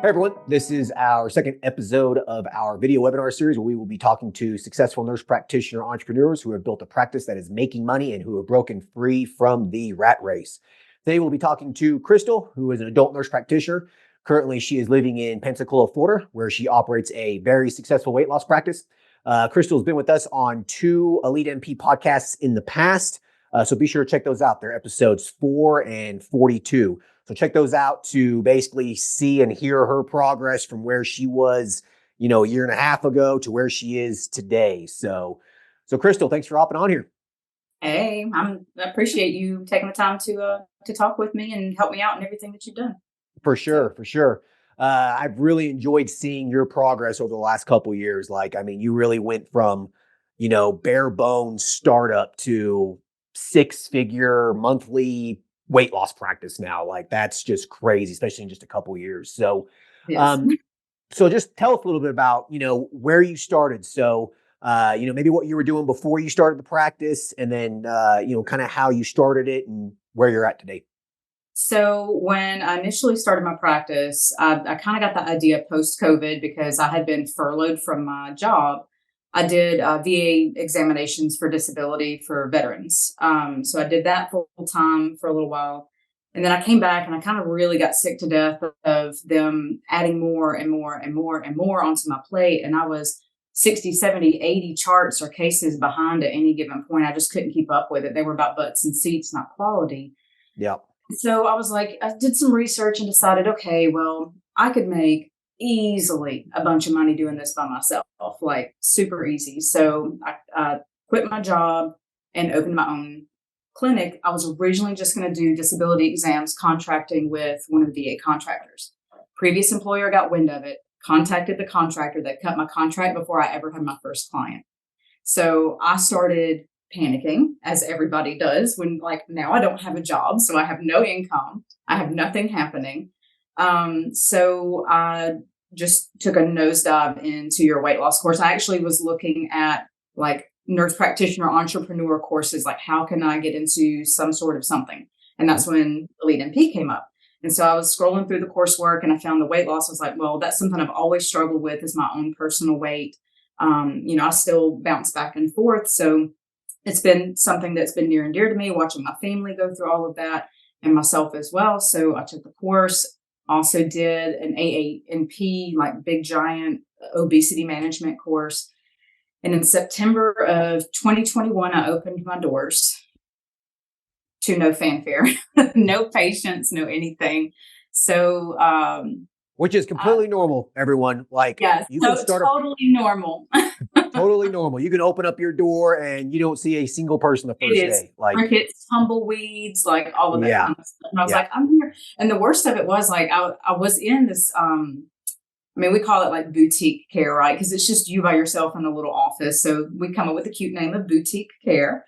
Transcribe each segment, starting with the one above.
Hi, everyone. This is our second episode of our video webinar series where we will be talking to successful nurse practitioner entrepreneurs who have built a practice that is making money and who have broken free from the rat race. Today, we'll be talking to Crystal, who is an adult nurse practitioner. Currently, she is living in Pensacola, Florida, where she operates a very successful weight loss practice. Crystal has been with us on 2 Elite N.P podcasts in the past, so be sure to check those out. They're episodes 4 and 42. So check those out to basically see and hear her progress from where she was, a year and a half ago to where she is today. So Crystal, thanks for hopping on here. Hey, I appreciate you taking the time to talk with me and help me out in everything that you've done. For sure. I've really enjoyed seeing your progress over the last couple of years. You really went from, bare bones startup to 6-figure monthly weight loss practice now. That's just crazy, especially in just a couple of years. So, Yes. so just tell us a little bit about, where you started. So, maybe what you were doing before you started the practice and then, kind of how you started it and where you're at today. So when I initially started my practice, I kind of got the idea post-COVID because I had been furloughed from my job. I did VA examinations for disability for veterans. So I did that full time for a little while. And then I came back and I kind of really got sick to death of them adding more and more and more and more onto my plate. And I was 60, 70, 80 charts or cases behind at any given point. I just couldn't keep up with it. They were about butts and seats, not quality. Yeah. So I was like, I did some research and decided, okay, well, I could make easily a bunch of money doing this by myself, like super easy. So I quit my job and opened my own clinic. I was originally just going to do disability exams, contracting with one of the VA contractors. Previous employer got wind of it, contacted the contractor that cut my contract before I ever had my first client. So I started panicking, as everybody does, when now I don't have a job, so I have no income, I have nothing happening. So I just took a nosedive into your weight loss course. I actually was looking at nurse practitioner entrepreneur courses, how can I get into some sort of something? And that's when Elite N.P came up. And so I was scrolling through the coursework and I found the weight loss. I was like, well, that's something I've always struggled with, is my own personal weight. I still bounce back and forth. So it's been something that's been near and dear to me, watching my family go through all of that and myself as well. So I took the course, also did an AANP, big giant obesity management course. And in September of 2021, I opened my doors to no fanfare, no patients, no anything. So, which is completely normal, everyone. Yes, you can start totally normal. Totally normal. You can open up your door and you don't see a single person the first day. Crickets, tumbleweeds, all of that kind of stuff. And I was like, I'm here. And the worst of it was I was in this, we call it boutique care, right? Because it's just you by yourself in a little office. So we come up with a cute name of boutique care.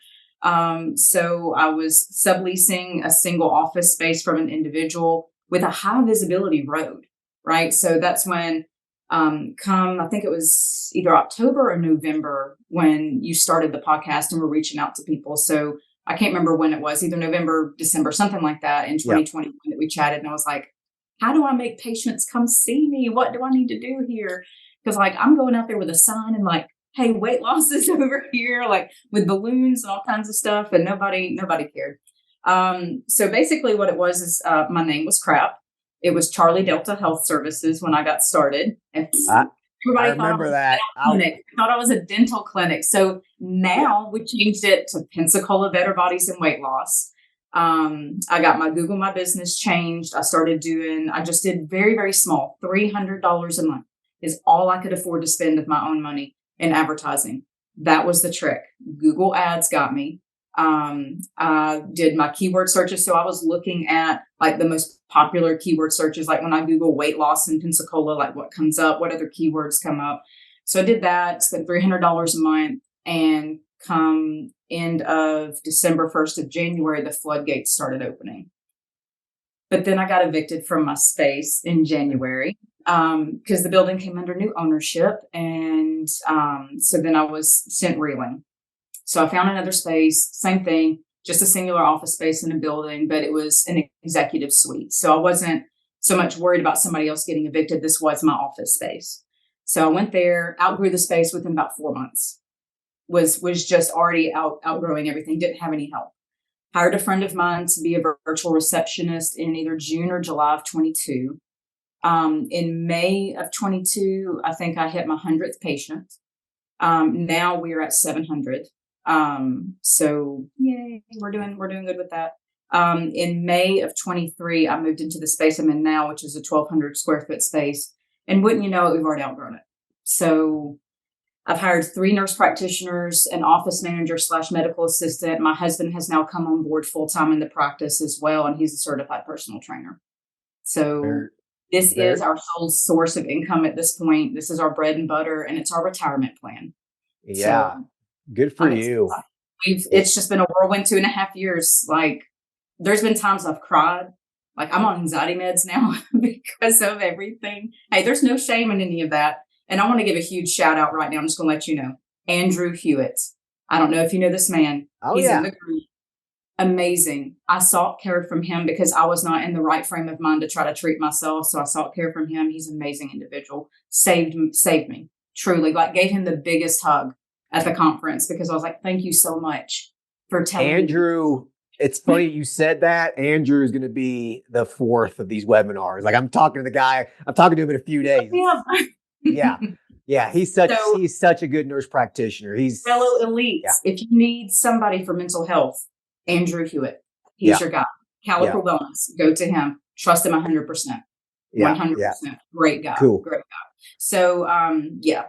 So I was subleasing a single office space from an individual with a high visibility road, right? So that's when I think it was either October or November when you started the podcast and were reaching out to people. So I can't remember when it was, either November, December, something like that in 2020 that we chatted. And I was like, how do I make patients come see me? What do I need to do here? Because I'm going out there with a sign and hey, weight loss is over here, with balloons and all kinds of stuff. And nobody cared. So basically what it was is my name was crap. It was Charlie Delta Health Services when I got started. And I remember that. I thought I was a dental clinic. So now we changed it to Pensacola Better Bodies and Weight Loss. I got my Google My Business changed. I just did very, very small, $300 a month is all I could afford to spend of my own money in advertising. That was the trick. Google ads got me. I did my keyword searches. So I was looking at the most popular keyword searches, when I Google weight loss in Pensacola, what comes up, what other keywords come up. So I did that, spent $300 a month, and come end of December, 1st of January, the floodgates started opening. But then I got evicted from my space in January because the building came under new ownership. And so then I was sent reeling. So I found another space, same thing, just a singular office space in a building, but it was an executive suite. So I wasn't so much worried about somebody else getting evicted. This was my office space. So I went there, outgrew the space within about 4 months. Was just already outgrowing everything. Didn't have any help. Hired a friend of mine to be a virtual receptionist in either June or July of 22. In May of 22, I think I hit my 100th patient. Now we're at 700. So yay, we're doing good with that. In May of 23, I moved into the space I'm in now, which is a 1,200 square foot space. And wouldn't you know it, we've already outgrown it. So I've hired 3 nurse practitioners, an office manager / medical assistant. My husband has now come on board full time in the practice as well, and he's a certified personal trainer. So Very, this very, is our sole source of income at this point. This is our bread and butter, and it's our retirement plan. yeah. So Good for I'm you. excited. Yeah. It's just been a whirlwind 2.5 years. Like, there's been times I've cried. Like, I'm on anxiety meds now because of everything. Hey, there's no shame in any of that. And I want to give a huge shout out right now. I'm just going to let you know. Andrew Hewitt. I don't know if you know this man. Oh He's in yeah. the group. Amazing. I sought care from him because I was not in the right frame of mind to try to treat myself. So I sought care from him. He's an amazing individual. Saved me. Truly. Like, gave him the biggest hug at the conference because I was like, thank you so much for telling me. Andrew, it's funny you said that. Andrew is going to be the 4th of these webinars. Like I'm talking to the guy, I'm talking to him in a few days. Yeah. Yeah. Yeah. So, He's such a good nurse practitioner. fellow Yeah. elites, if you need somebody for mental health, Andrew Hewitt, he's Yeah. your guy. Yeah. Caliper Wellness, go to him. Trust him 100%. Yeah. Yeah. 100%. Great guy. Cool. Great guy. So, yeah,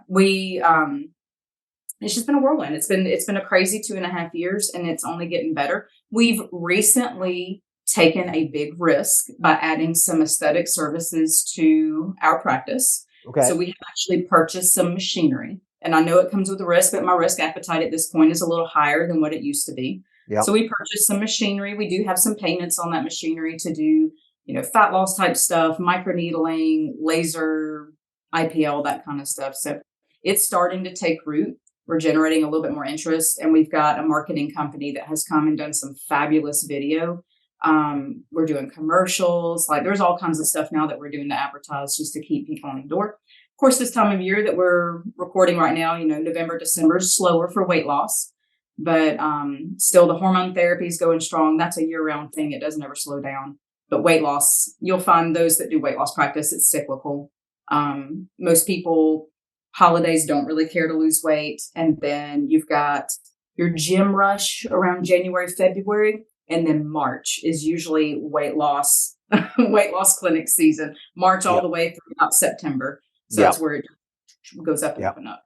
it's just been a whirlwind. It's been a crazy 2.5 years, and it's only getting better. We've recently taken a big risk by adding some aesthetic services to our practice. Okay. So we have actually purchased some machinery, and I know it comes with a risk, but my risk appetite at this point is a little higher than what it used to be. Yeah. So we purchased some machinery. We do have some payments on that machinery to do, fat loss type stuff, microneedling, laser, IPL, that kind of stuff. So it's starting to take root. We're generating a little bit more interest, and we've got a marketing company that has come and done some fabulous video. We're doing commercials. Like, there's all kinds of stuff now that we're doing to advertise just to keep people on the door. Of course, this time of year that we're recording right now, November, December is slower for weight loss, but still the hormone therapy is going strong. That's a year-round thing. It doesn't ever slow down. But weight loss, you'll find those that do weight loss practice, it's cyclical. Most people, holidays, don't really care to lose weight. And then you've got your gym rush around January, February. And then March is usually weight loss, weight loss clinic season. March all the way through about September. So that's where it goes up and up and up.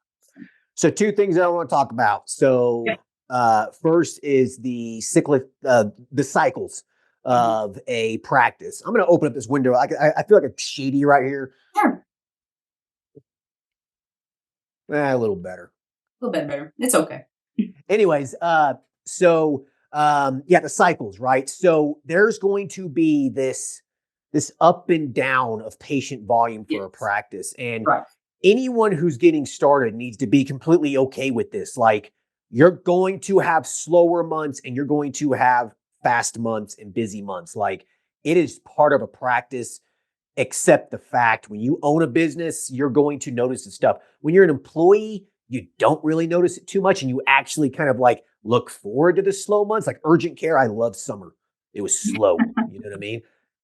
So 2 things that I want to talk about. So first is the cycles of a practice. I'm going to open up this window. I feel like it's shady right here. Sure. A little better. A little bit better. It's okay. Anyways, the cycles, right? So there's going to be this up and down of patient volume for a practice. And anyone who's getting started needs to be completely okay with this. Like, you're going to have slower months and you're going to have fast months and busy months. Like, it is part of a practice. Accept the fact when you own a business, you're going to notice the stuff. When you're an employee, you don't really notice it too much, and you actually kind of like look forward to the slow months. Like urgent care, I love summer. It was slow. You know what I mean?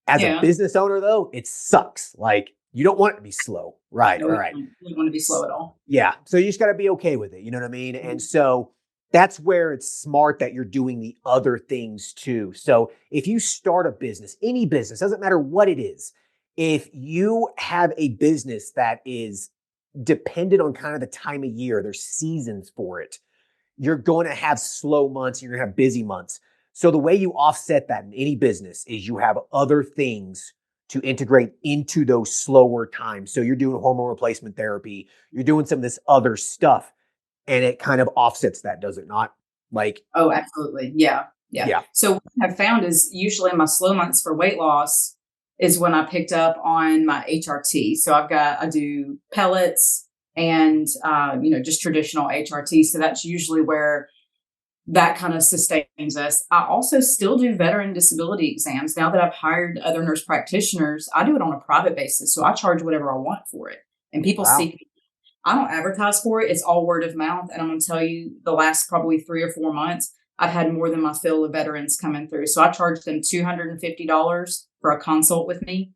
As a business owner, though, it sucks. Like, you don't want it to be slow. Right. No, all right. You don't want to be slow at all. Yeah. So you just got to be okay with it. You know what I mean? And so that's where it's smart that you're doing the other things too. So if you start a business, any business, doesn't matter what it is, if you have a business that is dependent on kind of the time of year, there's seasons for it, you're going to have slow months, you're going to have busy months. So the way you offset that in any business is you have other things to integrate into those slower times. So you're doing hormone replacement therapy, you're doing some of this other stuff, and it kind of offsets that, does it not? Like, oh, absolutely. Yeah. So what I've found is usually my slow months for weight loss is when I picked up on my HRT. So I do pellets and, just traditional HRT. So that's usually where that kind of sustains us. I also still do veteran disability exams. Now that I've hired other nurse practitioners, I do it on a private basis. So I charge whatever I want for it. And people Wow. see, I don't advertise for it. It's all word of mouth. And I'm going to tell you, the last probably 3 or 4 months, I've had more than my fill of veterans coming through. So I charge them $250 for a consult with me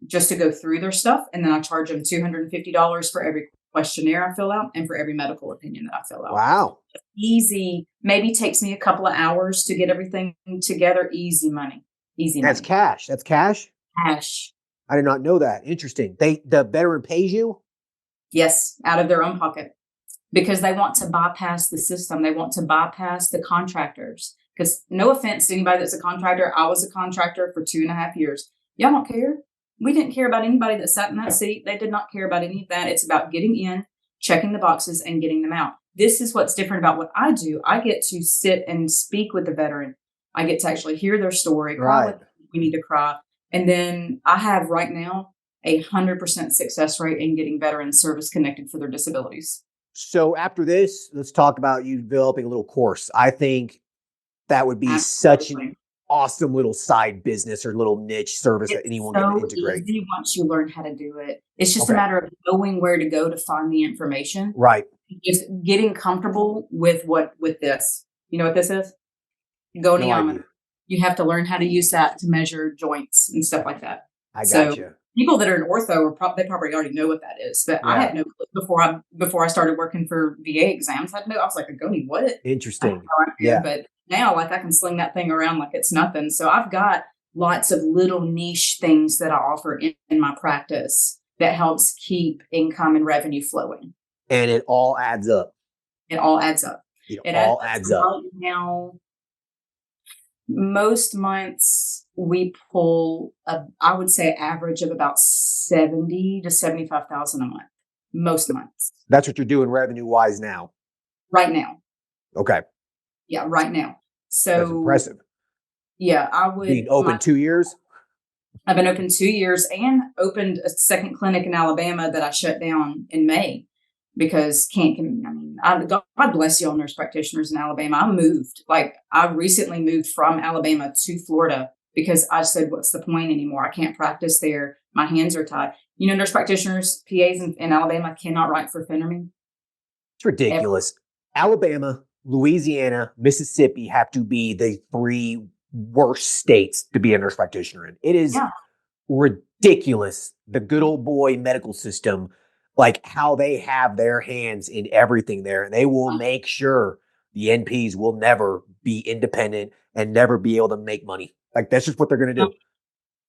just to go through their stuff. And then I charge them $250 for every questionnaire I fill out and for every medical opinion that I fill out. Wow. Easy, maybe takes me a couple of hours to get everything together. Easy money. Easy That's money. cash. That's cash. Cash. I did not know that. Interesting. The veteran pays you? Yes, out of their own pocket because they want to bypass the system. They want to bypass the contractors. Because no offense to anybody that's a contractor, I was a contractor for 2.5 years. Y'all don't care. We didn't care about anybody that sat in that seat. They did not care about any of that. It's about getting in, checking the boxes, and getting them out. This is what's different about what I do. I get to sit and speak with the veteran. I get to actually hear their story, cry Right. with them if we need to cry. And then I have right now 100% success rate in getting veterans service connected for their disabilities. So after this, let's talk about you developing a little course. I think that would be such an Absolutely. awesome little side business or little niche service that It's anyone can so integrate. easy once you learn how to do it. It's just a Okay. matter of knowing where to go to find the information. Right. Just getting comfortable with this. You know what this is? No Goniometer. idea. You have to learn how to use that to measure joints and stuff like that. I So gotcha. people that are in ortho they probably already know what that is. But I Yeah. had no clue before I started working for VA exams. I was like, a goni, what? I had Interesting. no idea. Yeah. But now like I can sling that thing around like it's nothing. So I've got lots of little niche things that I offer in my practice that helps keep income and revenue flowing. And it all adds up. It all adds up. It It adds all up adds to up. right now. Most months we pull I would say average of about 70 to 75,000 a month. Most months. That's what you're doing revenue wise now. Right now. Okay. Yeah, right now. That's So impressive. yeah, Being open 2 years. I've been open 2 years and opened a second clinic in Alabama that I shut down in May because God bless y'all nurse practitioners in Alabama. I recently moved from Alabama to Florida because I said, what's the point anymore? I can't practice there. My hands are tied. You know, nurse practitioners, PAs in Alabama cannot write for phentermine It's ever. ridiculous. Alabama, Louisiana, Mississippi have to be the three worst states to be a nurse practitioner in. It is Yeah. ridiculous. The good old boy medical system, like how they have their hands in everything there. And they will make sure the NPs will never be independent and never be able to make money. Like that's just what they're going to do.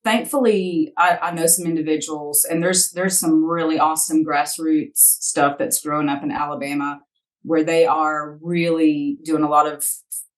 Thankfully, I know some individuals, and there's some really awesome grassroots stuff that's growing up in Alabama, where they are really doing a lot of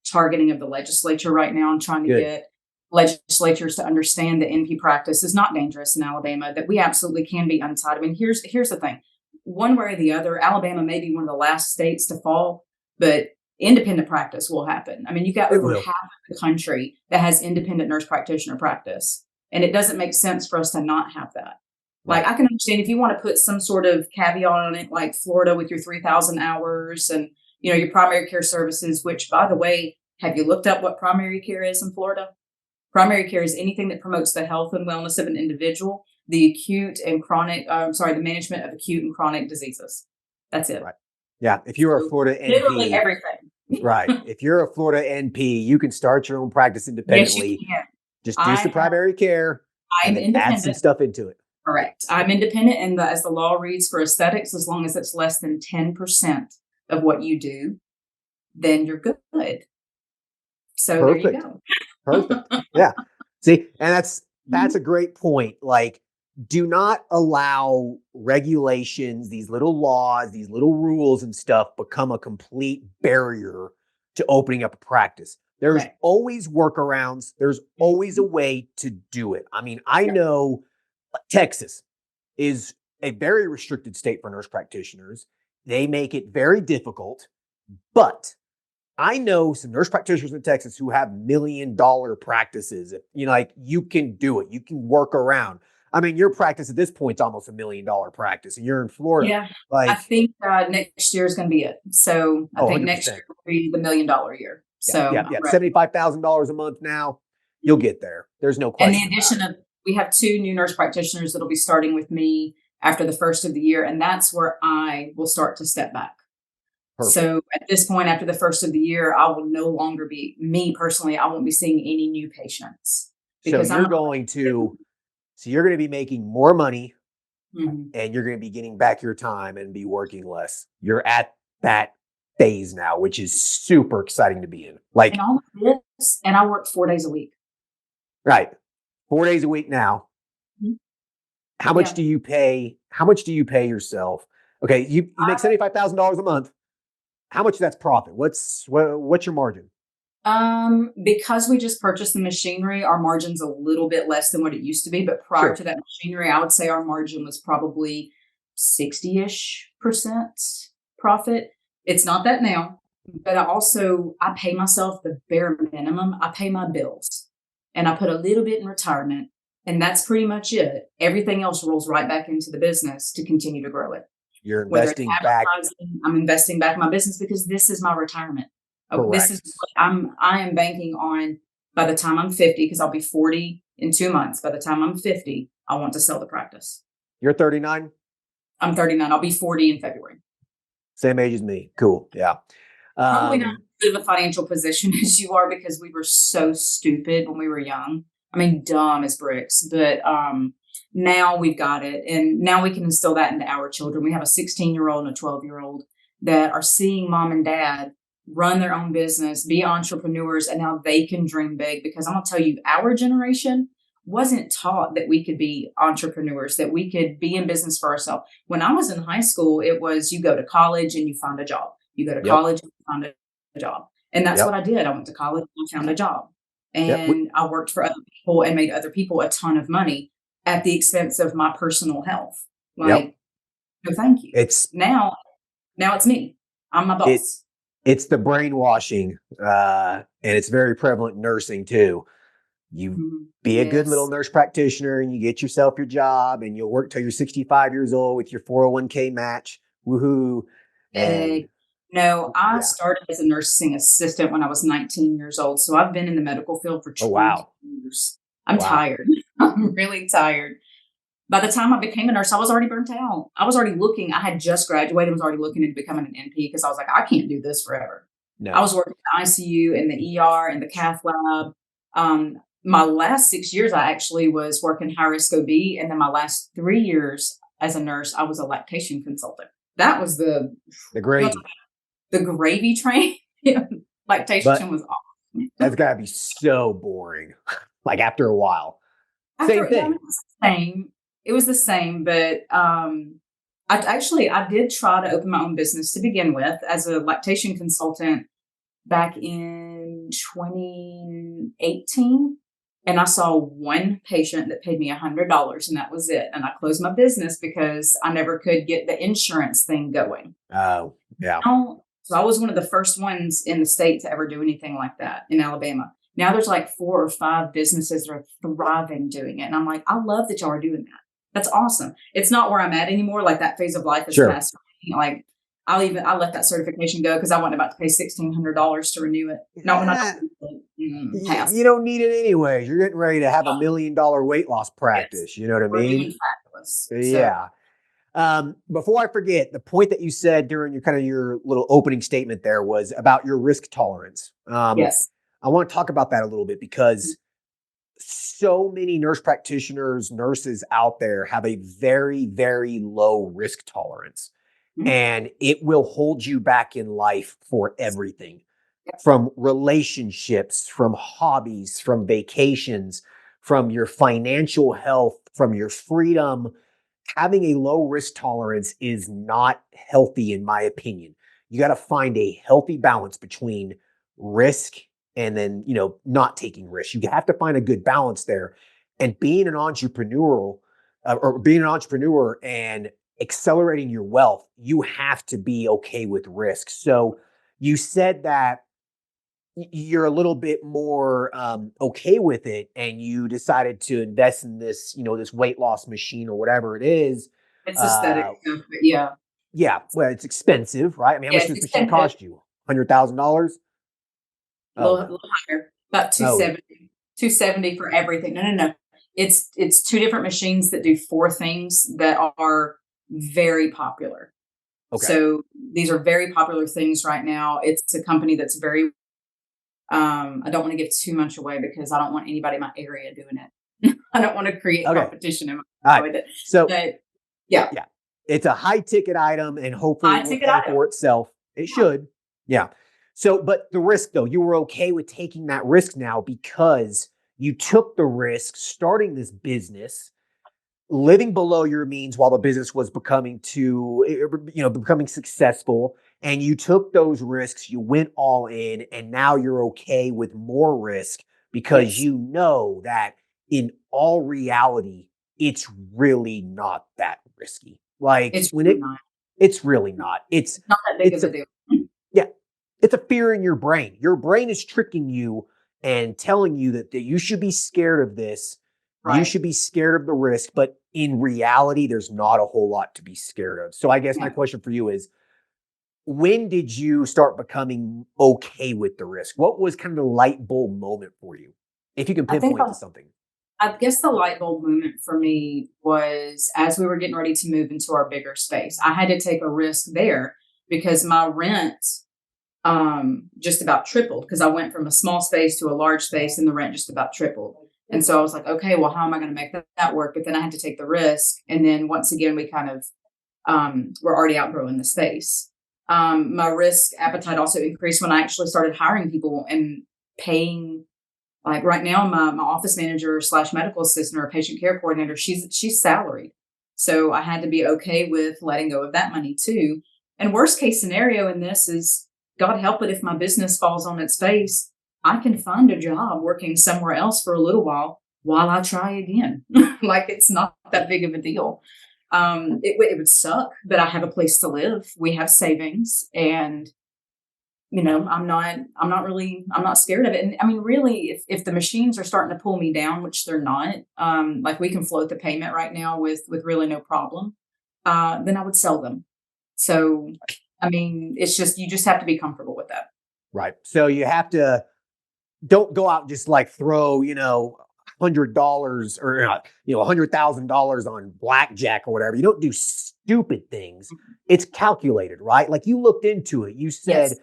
targeting of the legislature right now and trying to Good. get legislatures to understand that NP practice is not dangerous in Alabama, that we absolutely can be untied. I mean, here's the thing. One way or the other, Alabama may be one of the last states to fall, but independent practice will happen. I mean, you got It over will. half of the country that has independent nurse practitioner practice. And it doesn't make sense for us to not have that. Like, Right. I can understand if you want to put some sort of caveat on it, like Florida with your 3,000 hours and, your primary care services, which, by the way, have you looked up what primary care is in Florida? Primary care is anything that promotes the health and wellness of an individual, the the management of acute and chronic diseases. That's it. Right. Yeah. If you're a So Florida literally NP, everything. right. If you're a Florida NP, you can start your own practice Yes, you independently. can. Just do some primary care and I'm then add some independent. stuff into it. Correct. I'm independent, and as the law reads for aesthetics, as long as it's less than 10% of what you do, then you're good. So there you Perfect. go. Perfect. Yeah. See, and that's a great point. Like, do not allow regulations, these little laws, these little rules and stuff become a complete barrier to opening up a practice. There's Correct. always workarounds. There's always a way to do it. I mean, I know Texas is a very restricted state for nurse practitioners. They make it very difficult, but I know some nurse practitioners in Texas who have $1 million practices. Like you can do it. You can work around. I mean, your practice at this point is almost $1 million practice, and you're in Florida. Yeah, I Like, think, next year is gonna be it. So, I oh, think next 100%. year will be the $1,000,000 year. Yeah, So, yeah, I'm yeah. ready. $75,000 a month now, you'll get there. There's no And the question about addition it. of we have 2 new nurse practitioners that'll be starting with me after the first of the year, and that's where I will start to step back. Perfect. So, at this point, after the first of the year, I will no longer be me personally, I won't be seeing any new patients So because I'm you're going to, so you're going to be making more money, Mhm. and you're going to be getting back your time and be working less. You're at that phase now, which is super exciting to be in. And Like, all of this and I work 4 days a week. right, 4 days a week now. Mhm. How much Yeah. do you pay? How much do you pay yourself? Okay, you make $75,000 a month. How much of that's profit? What's your margin? Because we just purchased the machinery, our margin's a little bit less than what it used to be, but prior Sure. to that machinery, I would say our margin was probably 60-ish% profit. It's not that now, but I pay myself the bare minimum. I pay my bills and I put a little bit in retirement, and that's pretty much it. Everything else rolls right back into the business to continue to grow it. You're Whether it's investing back. advertising, I'm investing back in my business because this is my retirement. Oh, this is Correct. what I am banking on by the time I'm 50, because I'll be 40 in 2 months. By the time I'm 50, I want to sell the practice. You're 39, I'm 39. I'll be 40 in February. same age as me. Cool. Yeah. Probably not Um, as good of a financial position as you are because we were so stupid when we were young. I mean, dumb as bricks, but now we've got it. And now we can instill that into our children. We have a 16-year-old and a 12-year-old that are seeing mom and dad run their own business, be entrepreneurs, and now they can dream big. Because I'm going to tell you, our generation wasn't taught that we could be entrepreneurs, that we could be in business for ourselves. When I was in high school, it was you go to college and you find a job. You go to yep. college and you find a job. And that's what Yep. I did. I went to college and I found a job. Yep. And I worked for other people and made other people a ton of money at the expense of my personal health. Yep. Like, no, thank you. It's Now, now it's me. I'm my it boss. it's the brainwashing, and it's very prevalent in nursing too. You be a good little Yes. nurse practitioner, and you get yourself your job, and you'll work till you're 65 years old with your 401k match. Woohoo! And No, I yeah. started as a nursing assistant when I was 19 years old. So I've been in the medical field for Oh 20 wow. years. I'm Wow. tired. I'm really tired. By the time I became a nurse, I was already burnt out. I was already looking. I had just graduated, was already looking into becoming an NP because I was like, I can't do this forever. I No. was working in the ICU and the ER and the cath lab. My last 6 years, I actually was working high risk OB, and then my last 3 years as a nurse, I was a lactation consultant. That was The you know, gravy. the gravy train. But Lactation was that's awesome. gotta be so boring. Like after a while. Same After, yeah, I mean, thing. it was the same. It was the same, but I did try to open my own business to begin with as a lactation consultant back in 2018. And I saw one patient that paid me $100, and that was it. And I closed my business because I never could get the insurance thing going. Oh, yeah. So I was one of the first ones in the state to ever do anything like that in Alabama. Now there's like 4 or 5 businesses that are thriving doing it. And I'm like, I love that y'all are doing that. That's awesome. It's not where I'm at anymore. Like that phase of life is Sure. past me. Like I let that certification go because I wasn't about to pay $1,600 to renew it. Not when I Yeah. pass. You don't need it anyway. You're getting ready to have $1 million weight loss Yes. practice. You know what I We're mean? doing fabulous. So Yeah. Before I forget, the point that you said during your kind of your little opening statement there was about your risk tolerance. yes. I want to talk about that a little bit because so many nurse practitioners, nurses out there have a very, very low risk tolerance, Mhm. and it will hold you back in life for everything from relationships, from hobbies, from vacations, from your financial health, from your freedom. Having a low risk tolerance is not healthy, in my opinion. You got to find a healthy balance between risk and then, not taking risks. You have to find a good balance there. And being an entrepreneurial or being an entrepreneur and accelerating your wealth, you have to be okay with risk. So you said that you're a little bit more okay with it, and you decided to invest in this, this weight loss machine or whatever it is. It's aesthetic Uh, stuff, but yeah. yeah, well, it's expensive, right? I mean, how Yeah, much it's does this machine expensive. cost you? $100,000? A Oh little no. higher, about Oh, 270 for everything. No, no, no. It's two different machines that do four things that are very popular. okay. So these are very popular things right now. It's a company that's very I don't want to give too much away because I don't want anybody in my area doing it. I don't want to create Okay. competition in my All right. area with it. So But yeah, yeah, it's a high ticket item, and hopefully high it will ticket pay item. for itself. It Yeah. should. Yeah. So, but the risk though, you were okay with taking that risk now because you took the risk starting this business, living below your means while the business was becoming becoming successful, and you took those risks, you went all in, and now you're okay with more risk because Yes. you know that in all reality it's really not that risky. Like It's when really not. it's really not. It's Not that big it's of a a deal. yeah, it's a fear in your brain. Your brain is tricking you and telling you that you should be scared of this. You Right. should be scared of the risk. But in reality, there's not a whole lot to be scared of. So I guess my Yeah. question for you is, when did you start becoming okay with the risk? What was kind of the light bulb moment for you? If you can I think pinpoint to something. I guess the light bulb moment for me was as we were getting ready to move into our bigger space. I had to take a risk there because my rent just about tripled because I went from a small space to a large space and the rent just about tripled. And so I was like, okay, well, how am I going to make that work? But then I had to take the risk. And then once again, we kind of were already outgrowing the space. My risk appetite also increased when I actually started hiring people and paying. Like right now, my office manager slash medical assistant or patient care coordinator, she's salaried. So I had to be okay with letting go of that money too. And worst case scenario in this is, God help it, if my business falls on its face, I can find a job working somewhere else for a little while I try again. Like it's not that big of a deal. It would suck, but I have a place to live. We have savings, and I'm not scared of it. And I mean, really, if the machines are starting to pull me down, which they're not, like we can float the payment right now with really no problem, then I would sell them. So, I mean, it's just you just have to be comfortable with that. Right. So you have to don't go out and just like throw, $100 or $100,000 on blackjack or whatever. You don't do stupid things. It's calculated, right? Like you looked into it. You said, Yes,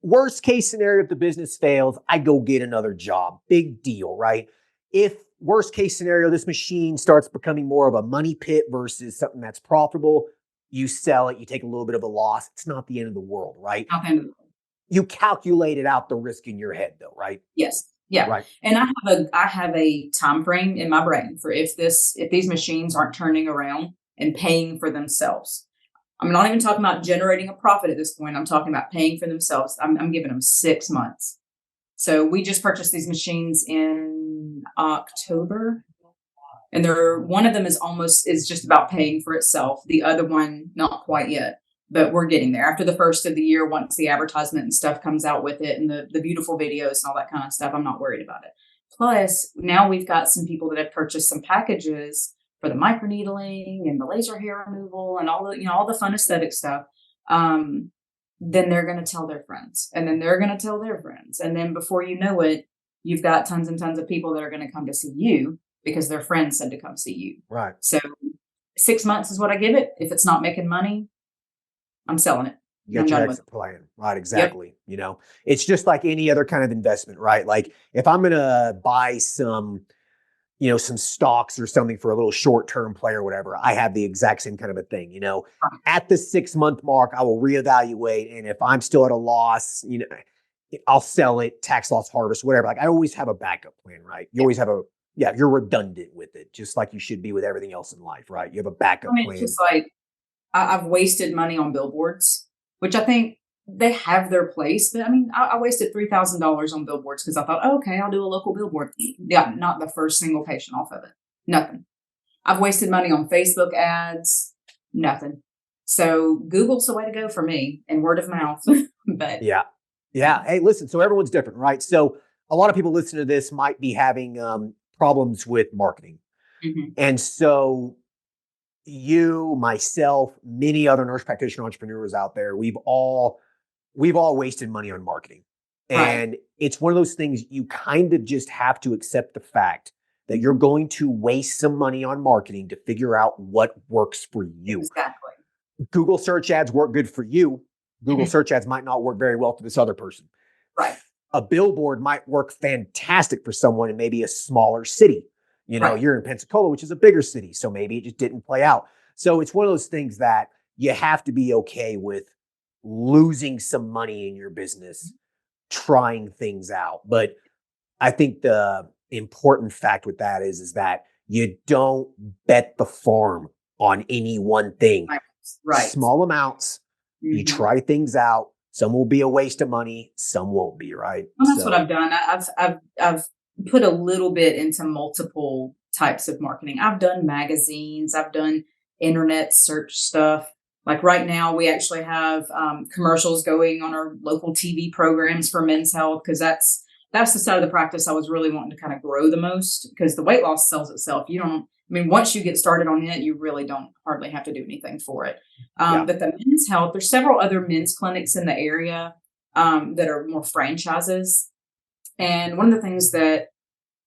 worst case scenario, if the business fails, I go get another job. Big deal, right? If worst case scenario, this machine starts becoming more of a money pit versus something that's profitable, you sell it, you take a little bit of a loss. It's not the end of the world, right? top end of the You calculated out the risk in your head though, right? yes, yeah. Right. And I have a time frame in my brain for if these machines aren't turning around and paying for themselves. I'm not even talking about generating a profit at this point. I'm talking about paying for themselves. I'm giving them 6 months. So we just purchased these machines in October, and they're one of them is just about paying for itself. The other one, not quite yet, but we're getting there. After the first of the year, once the advertisement and stuff comes out with it, and the beautiful videos and all that kind of stuff, I'm not worried about it. Plus, now we've got some people that have purchased some packages for the microneedling and the laser hair removal and all the fun aesthetic stuff. Um, then they're going to tell their friends, and then they're going to tell their friends, and then before you know it, you've got tons and tons of people that are going to come to see you because their friends said to come see you. Right. So 6 months is what I give it. If it's not making money, I'm selling it. You And I'm got your done with it. exit plan. Right. Yep. Exactly. It's just like any other kind of investment, right? Like if I'm going to buy some stocks or something for a little short-term play or whatever, I have the exact same kind of a thing. At the 6 month mark, I will reevaluate. And if I'm still at a loss, I'll sell it, tax loss harvest, whatever. Like I always have a backup plan, right? You Yeah. always have you're redundant with it, just like you should be with everything else in life, right? You have a I backup mean, it's plan. just like I've wasted money on billboards, which I think they have their place. But I mean, I wasted $3,000 on billboards because I thought, oh, okay, I'll do a local billboard. Yeah, not the first single patient off of it. Nothing. I've wasted money on Facebook ads. Nothing. So Google's the way to go for me, and word of mouth. But Yeah. Yeah. Hey, listen, so everyone's different, right? So a lot of people listening to this might be having problems with marketing. Mhm. And so you, myself, many other nurse practitioner entrepreneurs out there, we've all wasted money on marketing. Right. And it's one of those things you kind of just have to accept the fact that you're going to waste some money on marketing to figure out what works for you. Exactly. Google search ads work good for you. Google Mhm. search ads might not work very well for this other person. Right. A billboard might work fantastic for someone in maybe a smaller city. Right. You're in Pensacola, which is a bigger city. So maybe it just didn't play out. So it's one of those things that you have to be okay with losing some money in your business, trying things out. But I think the important fact with that is that you don't bet the farm on any one thing. Right. Right. Small amounts, you Mhm. try things out. Some will be a waste of money, some won't be, right? Well, that's what So, I've done. I've put a little bit into multiple types of marketing. I've done magazines. I've done internet search stuff. Like right now, we actually have commercials going on our local TV programs for men's health because that's the side of the practice I was really wanting to kind of grow the most because the weight loss sells itself. You don't. I mean, once you get started on it, you really don't hardly have to do anything for it. yeah. But the men's health, there's several other men's clinics in the area that are more franchises. And one of the things that,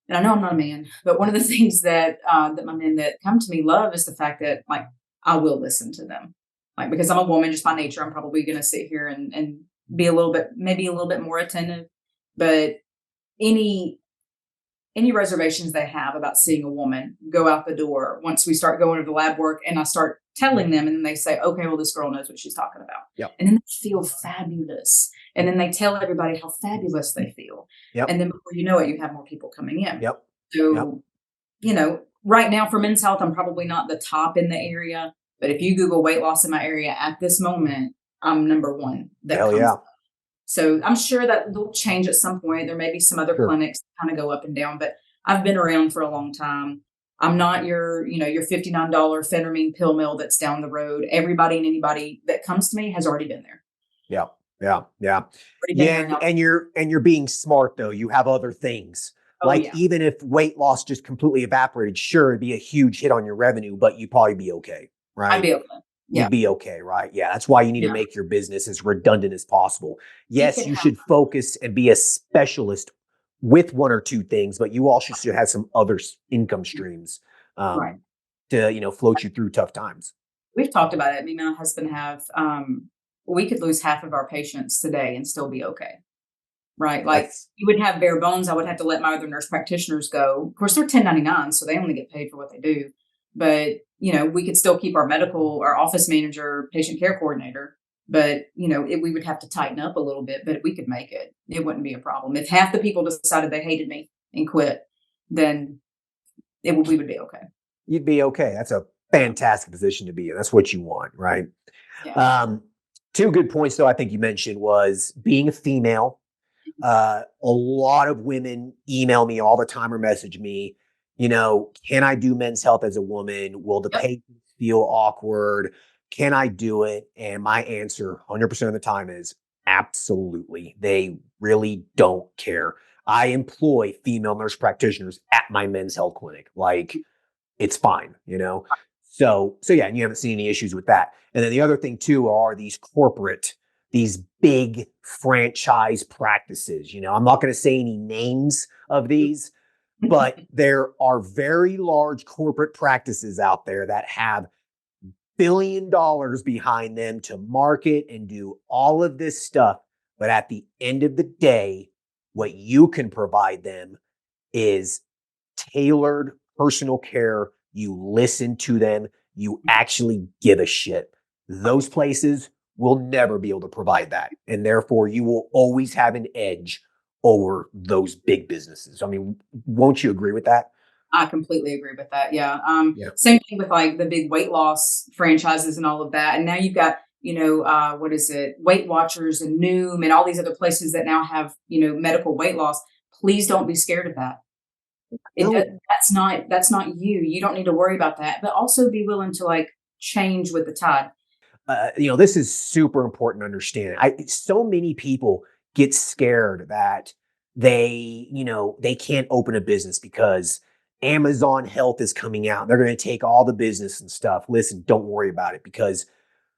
and I know I'm not a man, but one of the things that that my men that come to me love is the fact that like I will listen to them, like because I'm a woman just by nature, I'm probably going to sit here and be a little bit, maybe a little bit more attentive. But any any reservations they have about seeing a woman go out the door once we start going to the lab work and I start telling them and then they say, okay, well, this girl knows what she's talking about. Yep. And then they feel fabulous. And then they tell everybody how fabulous they feel. Yep. And then before you know it, you have more people coming in. Yep. Yep. So, right now for men's health, I'm probably not the top in the area. But if you Google weight loss in my area at this moment, I'm number one that Hell comes yeah. up. So I'm sure that will change at some point. There may be some other Sure. clinics that kind of go up and down, but I've been around for a long time. I'm not your $59 phentermine pill mill that's down the road. Everybody and anybody that comes to me has already been there. Yeah. Yeah. Yeah. Already been Yeah. there and out. And you're being smart though. You have other things. Oh Like yeah. even if weight loss just completely evaporated, sure, it'd be a huge hit on your revenue, but you'd probably be okay. I'd Right. be okay. You'd Yeah. be okay, right? Yeah, that's why you need to Yeah. make your business as redundant as possible. Keep Yes, it you should focus and be a specialist with one or two things, but you also should have some other income streams right. um, to float you through tough times. We've talked about it. Me and my husband have we could lose half of our patients today and still be okay. Right, like, That's you would have bare bones, I would have to let my other nurse practitioners go. Of course, they're 1099, so they only get paid for what they do, but, we could still keep our office manager, patient care coordinator, but, we would have to tighten up a little bit, but we could make it. It wouldn't be a problem. If half the people decided they hated me and quit, then we would be okay. you'd be okay. That's a Yeah, fantastic position to be in. That's what you want, right? yeah. Um, two good points, though. I think you mentioned was being a female. A lot of women email me all the time or message me, can I do men's health as a woman? Will the Yep. patients feel awkward? Can I do it? And my answer 100% of the time is absolutely. They really don't care. I employ female nurse practitioners at my men's health clinic. Like it's fine. So yeah, and you haven't seen any issues with that. And then the other thing too are these big franchise practices. I'm not going to say any names of these, but there are very large corporate practices out there that have $1 billion behind them to market and do all of this stuff. But at the end of the day, what you can provide them is tailored personal care. You listen to them. You actually give a shit. Those places will never be able to provide that. And therefore, you will always have an edge over those big businesses. I mean, won't you agree with that? I completely agree with that. Yeah. Yeah. Same thing with like the big weight loss franchises and all of that. And now you've got, what is it? Weight Watchers and Noom and all these other places that now have, medical weight loss. Please don't be scared of that. No, That's not you. You don't need to worry about that. But also be willing to like change with the tide. this is super important to understand. So many people get scared that they can't open a business because Amazon Health is coming out. They're going to take all the business and stuff. Listen, don't worry about it because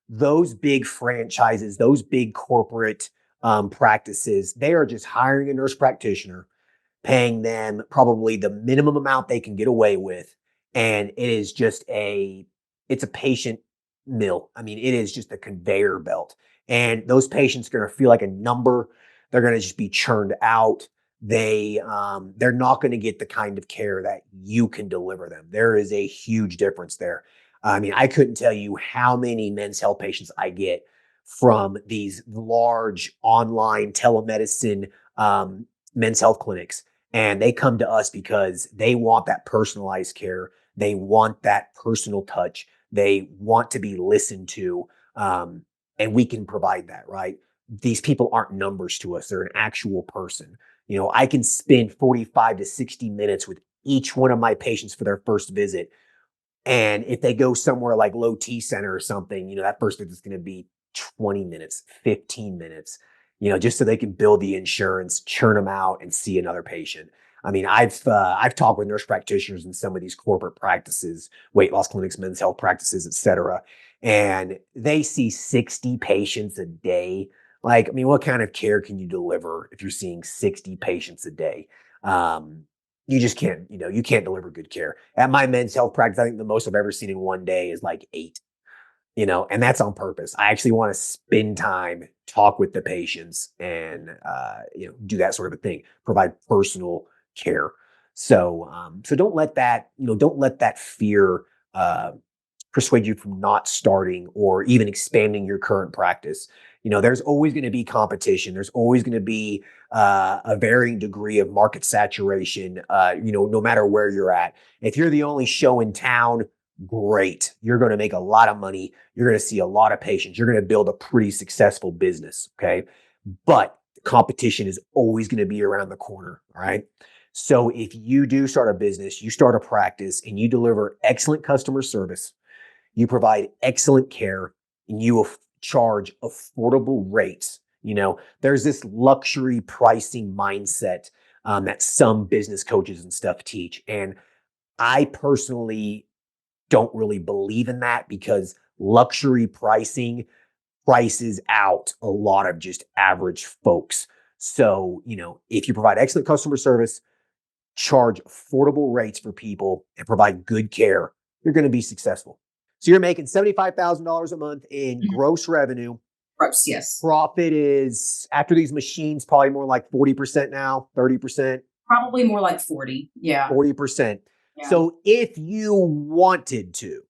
those big franchises, those big corporate practices, they are just hiring a nurse practitioner, paying them probably the minimum amount they can get away with. And it is just it's a patient mill. I mean, it is just a conveyor belt. And those patients are going to feel like a number. They're going to just be churned out. They're not going to get the kind of care that you can deliver them. There is a huge difference there. I mean, I couldn't tell you how many men's health patients I get from these large online telemedicine men's health clinics. And they come to us because they want that personalized care. They want that personal touch. They want to be listened to. And we can provide that, right? These people aren't numbers to us. They're an actual person. I can spend 45 to 60 minutes with each one of my patients for their first visit. And if they go somewhere like Low T Center or something, that first visit is going to be 20 minutes, 15 minutes, just so they can build the insurance, churn them out, and see another patient. I mean, I've talked with nurse practitioners in some of these corporate practices, weight loss clinics, men's health practices, et cetera, and they see 60 patients a day. Like, I mean, what kind of care can you deliver if you're seeing 60 patients a day? Um, you just can't, you can't deliver good care. At my men's health practice, I think the most I've ever seen in one day is like 8, and that's on purpose. I actually want to spend time, talk with the patients, and do that sort of a thing, provide personal care. So don't let that fear uh, persuade you from not starting or even expanding your current practice. There's always going to be competition. There's always going to be a varying degree of market saturation. No matter where you're at. If you're the only show in town, great. You're going to make a lot of money. You're going to see a lot of patients. You're going to build a pretty successful business. Okay. But competition is always going to be around the corner. All right. So if you do start a business, you start a practice and you deliver excellent customer service, you provide excellent care, and you charge affordable rates. There's this luxury pricing mindset that some business coaches and stuff teach. And I personally don't really believe in that because luxury pricing prices out a lot of just average folks. So, if you provide excellent customer service, charge affordable rates for people, and provide good care, you're going to be successful. So you're making $75,000 a month in Mhm. gross revenue. Gross, yes. Profit is, after these machines, probably more like 40% now, 30%, Probably more like 40. Yeah. 40%. Yeah. So if you wanted to,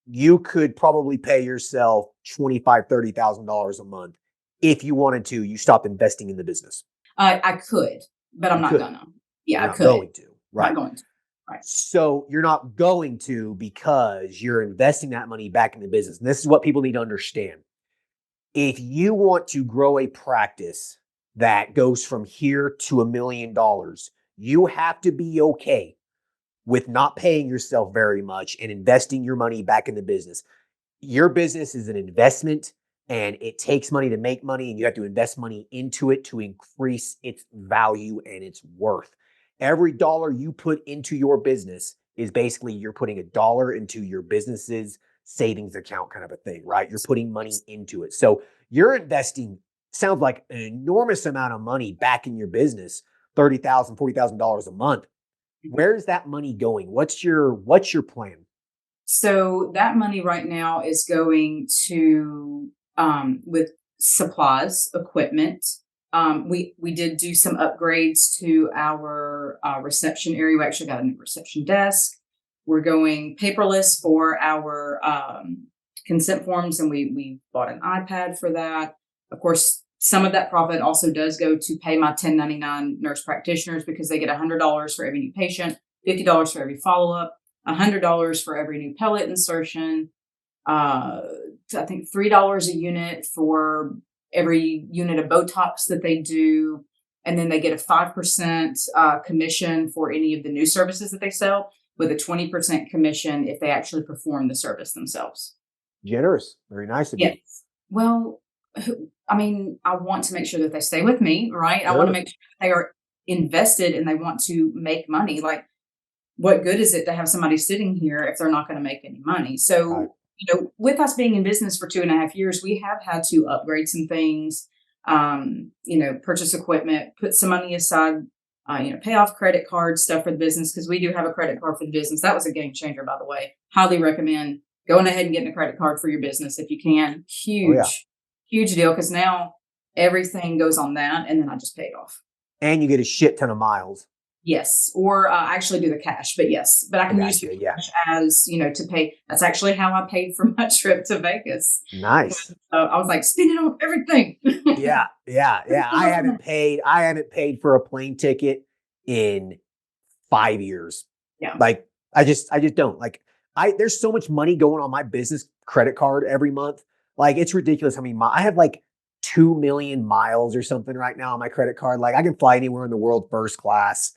you could probably pay yourself $25,000, $30,000 a month. If you wanted to, you stop investing in the business. I could, but I'm You not could. gonna. Yeah, You're I not could. going to. Not Right. going to. Right. So you're not going to because you're investing that money back in the business. And this is what people need to understand. If you want to grow a practice that goes from here to $1 million, you have to be okay with not paying yourself very much and investing your money back in the business. Your business is an investment and it takes money to make money, and you have to invest money into it to increase its value and its worth. Every dollar you put into your business is basically you're putting a dollar into your business's savings account, kind of a thing, right? You're putting money into it. So you're investing, sounds like an enormous amount of money back in your business, $30,000, $40,000 a month. Where's that money going? What's your plan? So that money right now is going to with supplies, equipment. We did do some upgrades to our reception area. We actually got a new reception desk. We're going paperless for our consent forms, and we bought an iPad for that. Of course, some of that profit also does go to pay my 1099 nurse practitioners because they get $100 for every new patient, $50 for every follow up, $100 for every new pellet insertion. Uh, I think $3 a unit for every unit of Botox that they do. And then they get a 5% commission for any of the new services that they sell, with a 20% commission if they actually perform the service themselves. Generous. Very nice of Yes. you. Well, I mean, I want to make sure that they stay with me, right? I want to Sure. make sure that they are invested and they want to make money. Like, what good is it to have somebody sitting here if they're not going to make any money? Right. So, with us being in business for 2.5 years, we have had to upgrade some things, purchase equipment, put some money aside, pay off credit card stuff for the business because we do have a credit card for the business. That was a game changer, by the way. Highly recommend going ahead and getting a credit card for your business if you can. Oh yeah. Huge, huge deal because now everything goes on that, and then I just pay it off. And you get a shit ton of miles. Yes, or I actually do the cash, but yes, but I I can use got the you. Yeah. cash as to pay. That's actually how I paid for my trip to Vegas. Nice. I was like, spend it on everything. Yeah. Yeah. Yeah. I haven't paid for a plane ticket in 5 years. Yeah. Like I just don't like there's so much money going on my business credit card every month. Like it's ridiculous how many I have like 2 million miles or something right now on my credit card. Like I can fly anywhere in the world first class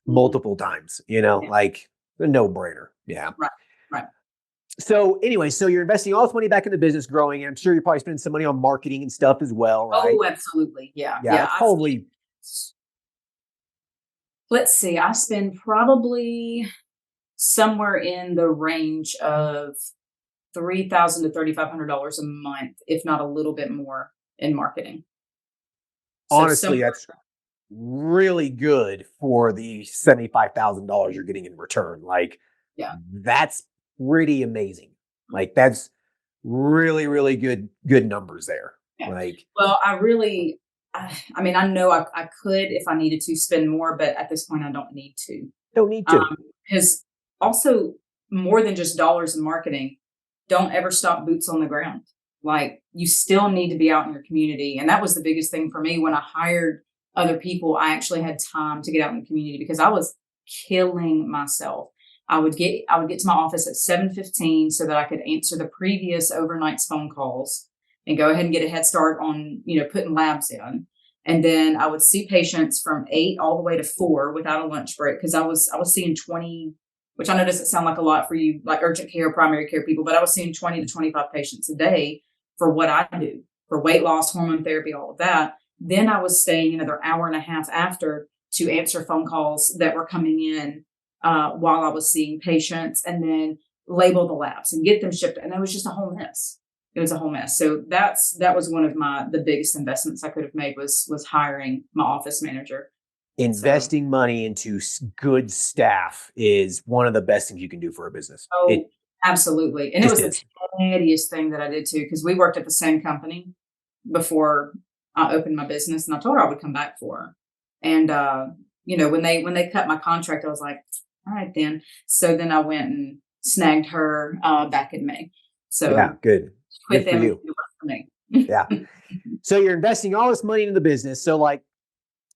Mhm. multiple times, Yeah. like a no brainer. Yeah. Right. Right. So anyway, so you're investing all this money back in the business growing. And I'm sure you're probably spending some money on marketing and stuff as well, right? Oh, absolutely. Yeah. Yeah. Yeah. That's probably Let's see. I spend probably somewhere in the range of $3,000 to $3,500 a month, if not a little bit more, in marketing. So honestly, somewhere, that's really good for the $75,000 you're getting in return. Like yeah. that's pretty amazing. Like that's really, really good numbers there. Yeah. Like Well, I mean, I know I could if I needed to spend more, but at this point, I don't need to. don't need to. Because also, more than just dollars in marketing, don't ever stop boots on the ground. Like, you still need to be out in your community. And that was the biggest thing for me when I hired other people. I actually had time to get out in the community because I was killing myself. I would get to my office at 7:15 so that I could answer the previous overnight's phone calls and go ahead and get a head start on, putting labs in. And then I would see patients from 8 all the way to 4 without a lunch break because I was seeing 20, which I know doesn't sound like a lot for you, like urgent care, primary care people, but I was seeing 20 to 25 patients a day for what I do for weight loss, hormone therapy, all of that. Then I was staying another hour and a half after to answer phone calls that were coming in while I was seeing patients, and then label the labs and get them shipped. And it was just a whole mess. It was a whole mess. So that was one of the biggest investments I could have made was hiring my office manager. So, Investing money into good staff is one of the best things you can do for a business. It oh, absolutely. And it just was the is. tedious thing that I did too, because we worked at the same company before I opened my business, and I told her I would come back for her. And when they cut my contract, I was like, all right then. So then I went and snagged her back in May. Yeah, So good. quit Good for them and you. do work for me. Yeah. So you're investing all this money into the business. So like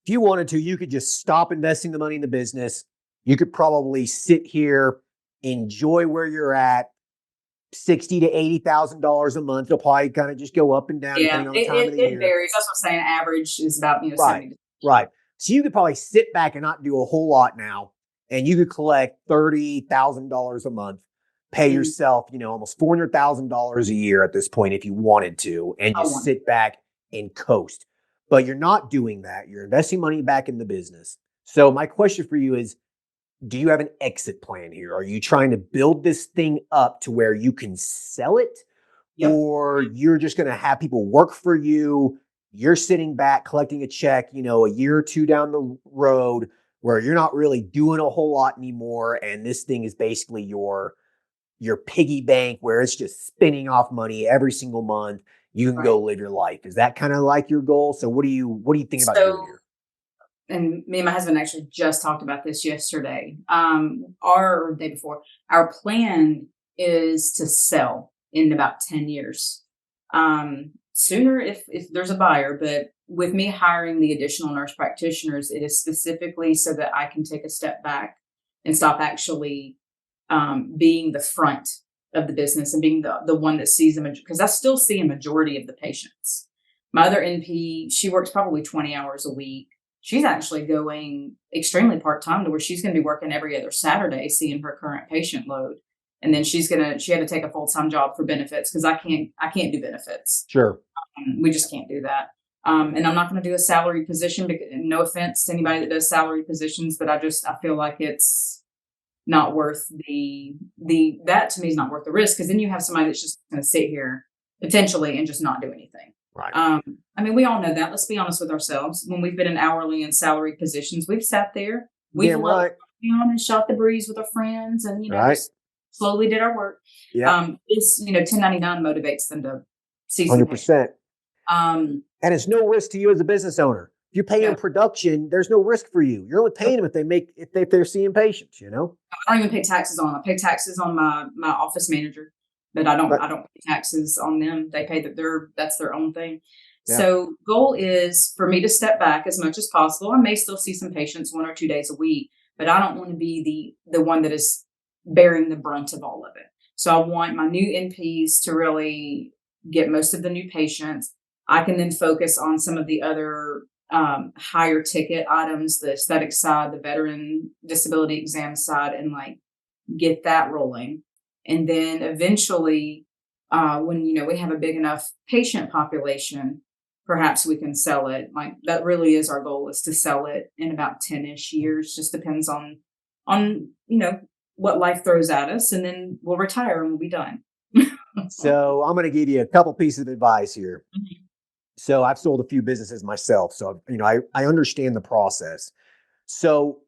if you wanted to, you could just stop investing the money in the business. You could probably sit here, enjoy where you're at, 60 to $80,000 a month. It'll probably kind of just go up and down Yeah, depending on the it, time it, of the it year. varies. That's what I'm saying. Average is about Right. 70. Right. So you could probably sit back and not do a whole lot now, and you could collect $30,000 a month, pay Mm, yourself, almost $400,000 a year at this point if you wanted to, and I just want. sit back and coast. But you're not doing that. You're investing money back in the business. So my question for you is, do you have an exit plan here? Are you trying to build this thing up to where you can sell it? Yep. Or you're just going to have people work for you? You're sitting back collecting a check, a year or two down the road where you're not really doing a whole lot anymore. And this thing is basically your piggy bank where it's just spinning off money every single month. You can Right. go live your life. Is that kind of like your goal? So what do you think about doing So, here? and me and my husband actually just talked about this yesterday, or day before. Our plan is to sell in about 10 years. Sooner if there's a buyer, but with me hiring the additional nurse practitioners, it is specifically so that I can take a step back and stop actually being the front of the business and being the one that sees them, because I still see a majority of the patients. My other NP, she works probably 20 hours a week. She's actually going extremely part time to where she's going to be working every other Saturday, seeing her current patient load. And then she had to take a full time job for benefits because I can't do benefits. Sure. We just can't do that. And I'm not going to do a salary position because, no offense to anybody that does salary positions, but I feel like it's not worth that to me is not worth the risk because then you have somebody that's just going to sit here potentially and just not do anything. Right. I mean, we all know that. Let's be honest with ourselves. When we've been in hourly and salary positions, we've sat there, we've Damn loved right. on and shot the breeze with our friends, and Right. just slowly did our work. Yeah. This 1099 motivates them to see some patients. 100%. Um, And it's no risk to you as a business owner. If you pay No. them production, there's no risk for you. You're only paying them if they're seeing patients, I don't even pay taxes on. I pay taxes on my office manager, but I don't But pay taxes on them. They pay that's their own thing. yeah, So goal is for me to step back as much as possible. I may still see some patients 1 or 2 days a week, but I don't want to be the one that is bearing the brunt of all of it. So I want my new NPs to really get most of the new patients. I can then focus on some of the other higher ticket items, the aesthetic side, the veteran disability exam side, and like get that rolling. And then eventually, when we have a big enough patient population, perhaps we can sell it. Like that really is our goal, is to sell it in about 10-ish years. Just depends on what life throws at us, and then we'll retire and we'll be done. so I'm going to give you a couple pieces of advice here. So I've sold a few businesses myself, so I understand the process. So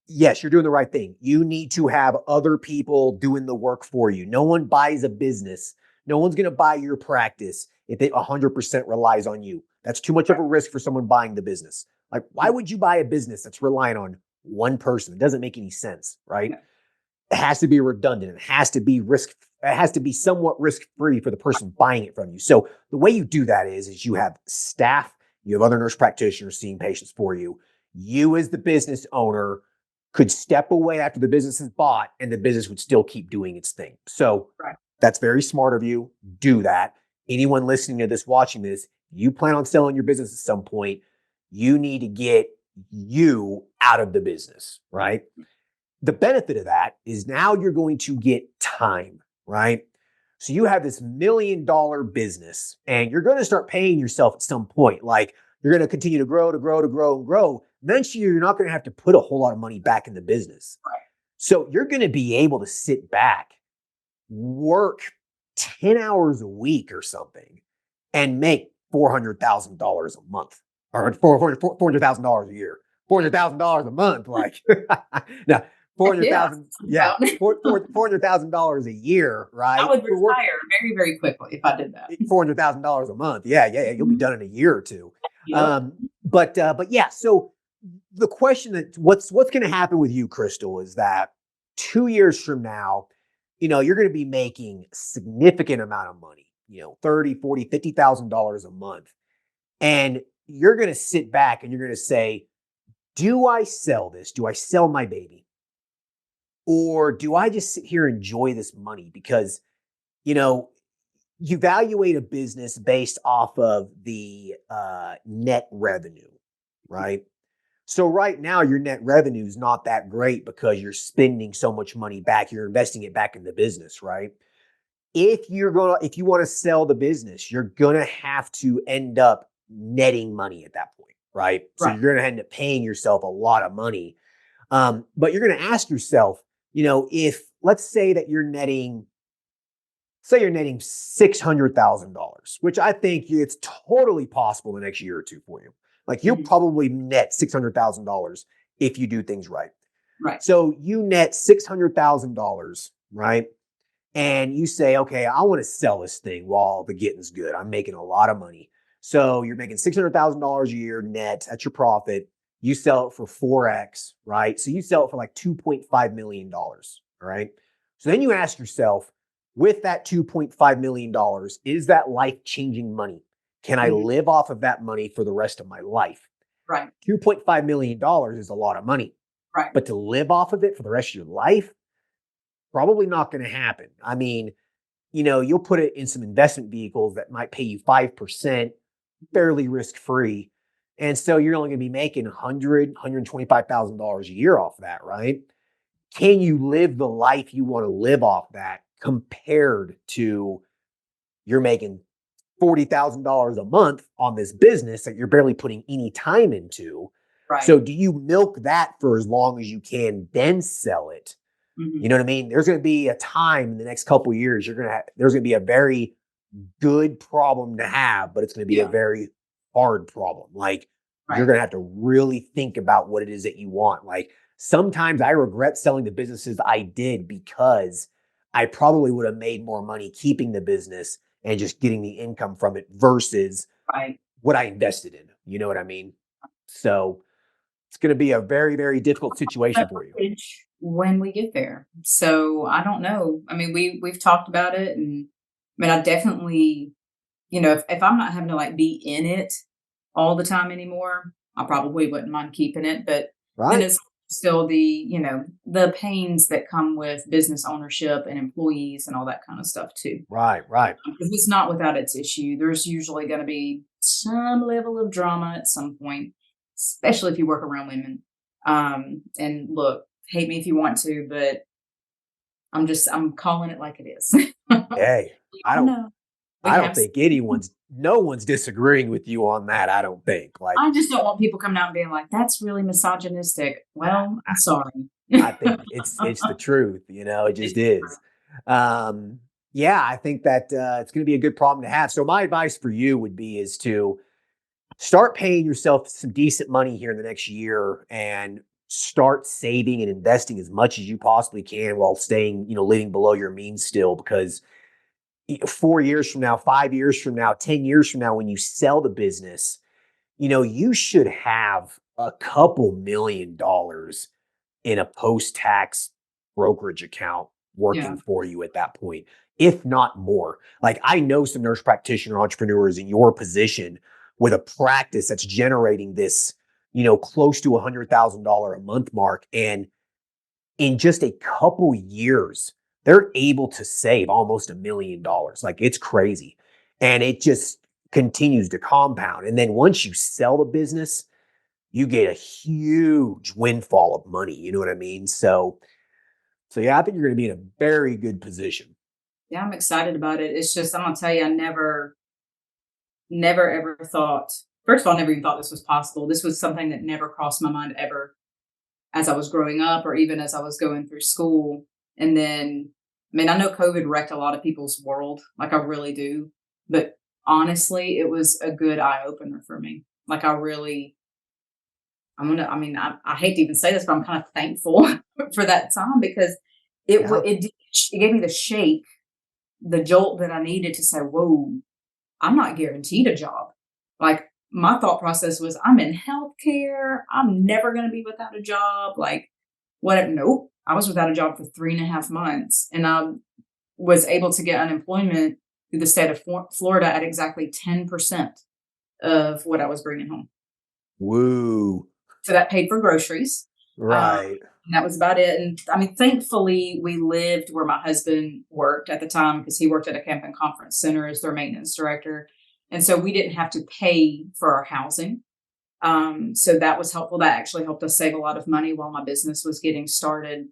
yes, you're doing the right thing. You need to have other people doing the work for you. No one buys a business. No one's going to buy your practice if it 100% relies on you. That's too much of a risk for someone buying the business. Like, why would you buy a business that's relying on one person? It doesn't make any sense, right? Yeah. It has to be redundant. It has to be somewhat risk-free for the person buying it from you. So the way you do that is you have staff, you have other nurse practitioners seeing patients for you. You as the business owner could step away after the business is bought and the business would still keep doing its thing. So Right. that's very smart of you. Do that. Anyone listening to this, watching this, you plan on selling your business at some point, you need to get you out of the business, right? The benefit of that is now you're going to get time, right? So you have this $1 million business and you're going to start paying yourself at some point. Like you're going to continue to grow, and grow. Eventually, you're not going to have to put a whole lot of money back in the business. Right. So you're going to be able to sit back, work 10 hours a week or something, and make $400,000 a month or $400,000 a year, $400,000 a month. Like, now, $400,000, yeah, $400,000 a year, right? I would retire very, very quickly if I did that. $400,000 a month. Yeah. You'll be done in a year or two. Yep. But yeah, so the question that what's going to happen with you, Crystal, is that 2 years from now, you're going to be making a significant amount of money, $30, $40, $50,000 a month. And you're going to sit back and you're going to say, do I sell this? Do I sell my baby? Or do I just sit here and enjoy this money? Because, you evaluate a business based off of the net revenue, right? So right now, your net revenue is not that great because you're spending so much money back. You're investing it back in the business, right? If you want to sell the business, you're going to have to end up netting money at that point, right? So Right. you're going to end up paying yourself a lot of money. But you're going to ask yourself, if let's say that you're netting $600,000, which I think it's totally possible the next year or two for you. Like you'll probably net $600,000 if you do things right. Right. So you net $600,000, right? And you say, okay, I want to sell this thing while the getting's good. I'm making a lot of money. So you're making $600,000 a year net. That's your profit. You sell it for 4x, right? So you sell it for like $2.5 million, all right? So then you ask yourself, with that $2.5 million, is that life-changing money? Can I live off of that money for the rest of my life? Right. $2.5 million is a lot of money. Right. But to live off of it for the rest of your life, probably not going to happen. I mean, you'll put it in some investment vehicles that might pay you 5%, fairly risk-free. And so you're only going to be making $100,000, $125,000 a year off that, right? Can you live the life you want to live off that compared to you're making $40,000 a month on this business that you're barely putting any time into. So Right. do you milk that for as long as you can, then sell it? You Mhm. know what I mean? There's going to be a time in the next couple of years there's going to be a very good problem to have, but it's going to be a Yeah. very hard problem. Like you're Right. going to have to really think about what it is that you want. Like sometimes I regret selling the businesses I did because I probably would have made more money keeping the business and just getting the income from it versus Right. what I invested in. You know what I mean? So it's going to be a very, very difficult situation That for you. bridge when we get there. So I don't know. I mean, we've talked about it, and I mean, I definitely, if I'm not having to like be in it all the time anymore, I probably wouldn't mind keeping it. But then Right? it's still the pains that come with business ownership and employees and all that kind of stuff too. Right, right. Because it's not without its issue. There's usually going to be some level of drama at some point, especially if you work around women. And look, hate me if you want to, but I'm calling it like it is. Hey, We I all don't know we I don't have. think no one's disagreeing with you on that. I don't think. Like I just don't want people coming out and being like, "That's really misogynistic." Well, I'm sorry. I think it's the truth, it just It's is. Um, yeah, I think that it's going to be a good problem to have. So my advice for you would be is to start paying yourself some decent money here in the next year and start saving and investing as much as you possibly can while staying, living below your means still because 4 years from now, 5 years from now, 10 years from now, when you sell the business, you should have a couple $1 million in a post-tax brokerage account Yeah, working for you at that point, if not more. Like I know some nurse practitioner entrepreneurs in your position with a practice that's generating this, close to $100,000 a month mark. And in just a couple years, they're able to save almost $1 million. Like it's crazy. And it just continues to compound. And then once you sell the business, you get a huge windfall of money. You know what I mean? So yeah, I think you're going to be in a very good position. yeah, I'm excited about it. It's just I'm gonna tell you, I never ever thought. First of all, I never even thought this was possible. This was something that never crossed my mind ever as I was growing up or even as I was going through school. And then, I mean, I know COVID wrecked a lot of people's world, like I really do. But honestly, it was a good eye opener for me. Like I really, I mean, I hate to even say this, but I'm kind of thankful for that time because Yeah. it gave me the shake, the jolt that I needed to say, whoa, I'm not guaranteed a job. Like my thought process was, I'm in healthcare. I'm never going to be without a job. Like, what? Nope. I was without a job for 3.5 months, and I was able to get unemployment through the state of Florida at exactly 10% of what I was bringing home. Woo. So that paid for groceries. Um, Right. and that was about it. And I mean, thankfully, we lived where my husband worked at the time because he worked at a camping conference center as their maintenance director. And so we didn't have to pay for our housing. So that was helpful. That actually helped us save a lot of money while my business was getting started.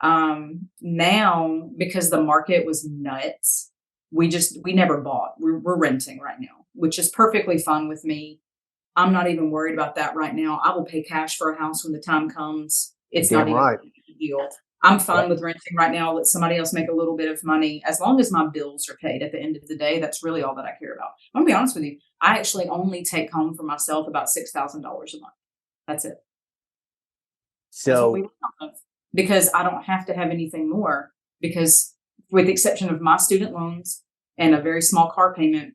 Now, because the market was nuts, we never bought. We're renting right now, which is perfectly fine with me. I'm not even worried about that right now. I will pay cash for a house when the time comes. You're It's not damn even right. a big deal. I'm fine Yep. with renting right now. Let somebody else make a little bit of money as long as my bills are paid at the end of the day. That's really all that I care about. I'm gonna be honest with you. I actually only take home for myself about $6,000 a month. That's it. That's what we So live off of because I don't have to have anything more. Because with the exception of my student loans and a very small car payment,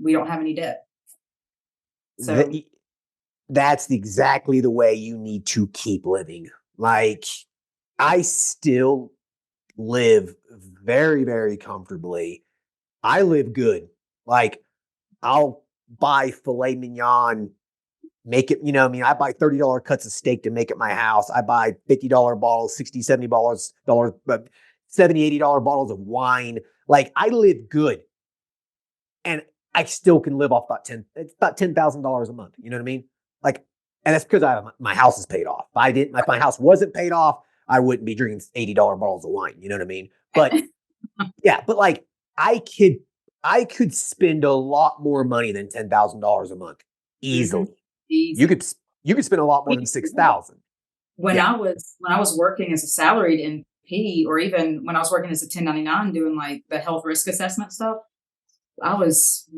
we don't have any debt. So th- that's exactly the way you need to keep living. Like I still live very, very comfortably. I live good. Like I'll buy filet mignon, make it, what I mean, I buy $30 cuts of steak to make at my house. I buy $50 bottles, 60, $70, but 70, $80 bottles of wine. Like I live good and I still can live off it's about $10,000 a month. You know what I mean? Like, and that's because my house is paid off. If my house wasn't paid off, I wouldn't be drinking $80 bottles of wine. You know what I mean? But yeah, but like I could I could spend a lot more money than $10,000 a month Hmm. easily. You Easy. could you could spend a lot more than 6,000. When Yeah. I was working as a salaried NP, or even when I was working as a 1099 doing like the health risk assessment stuff, I was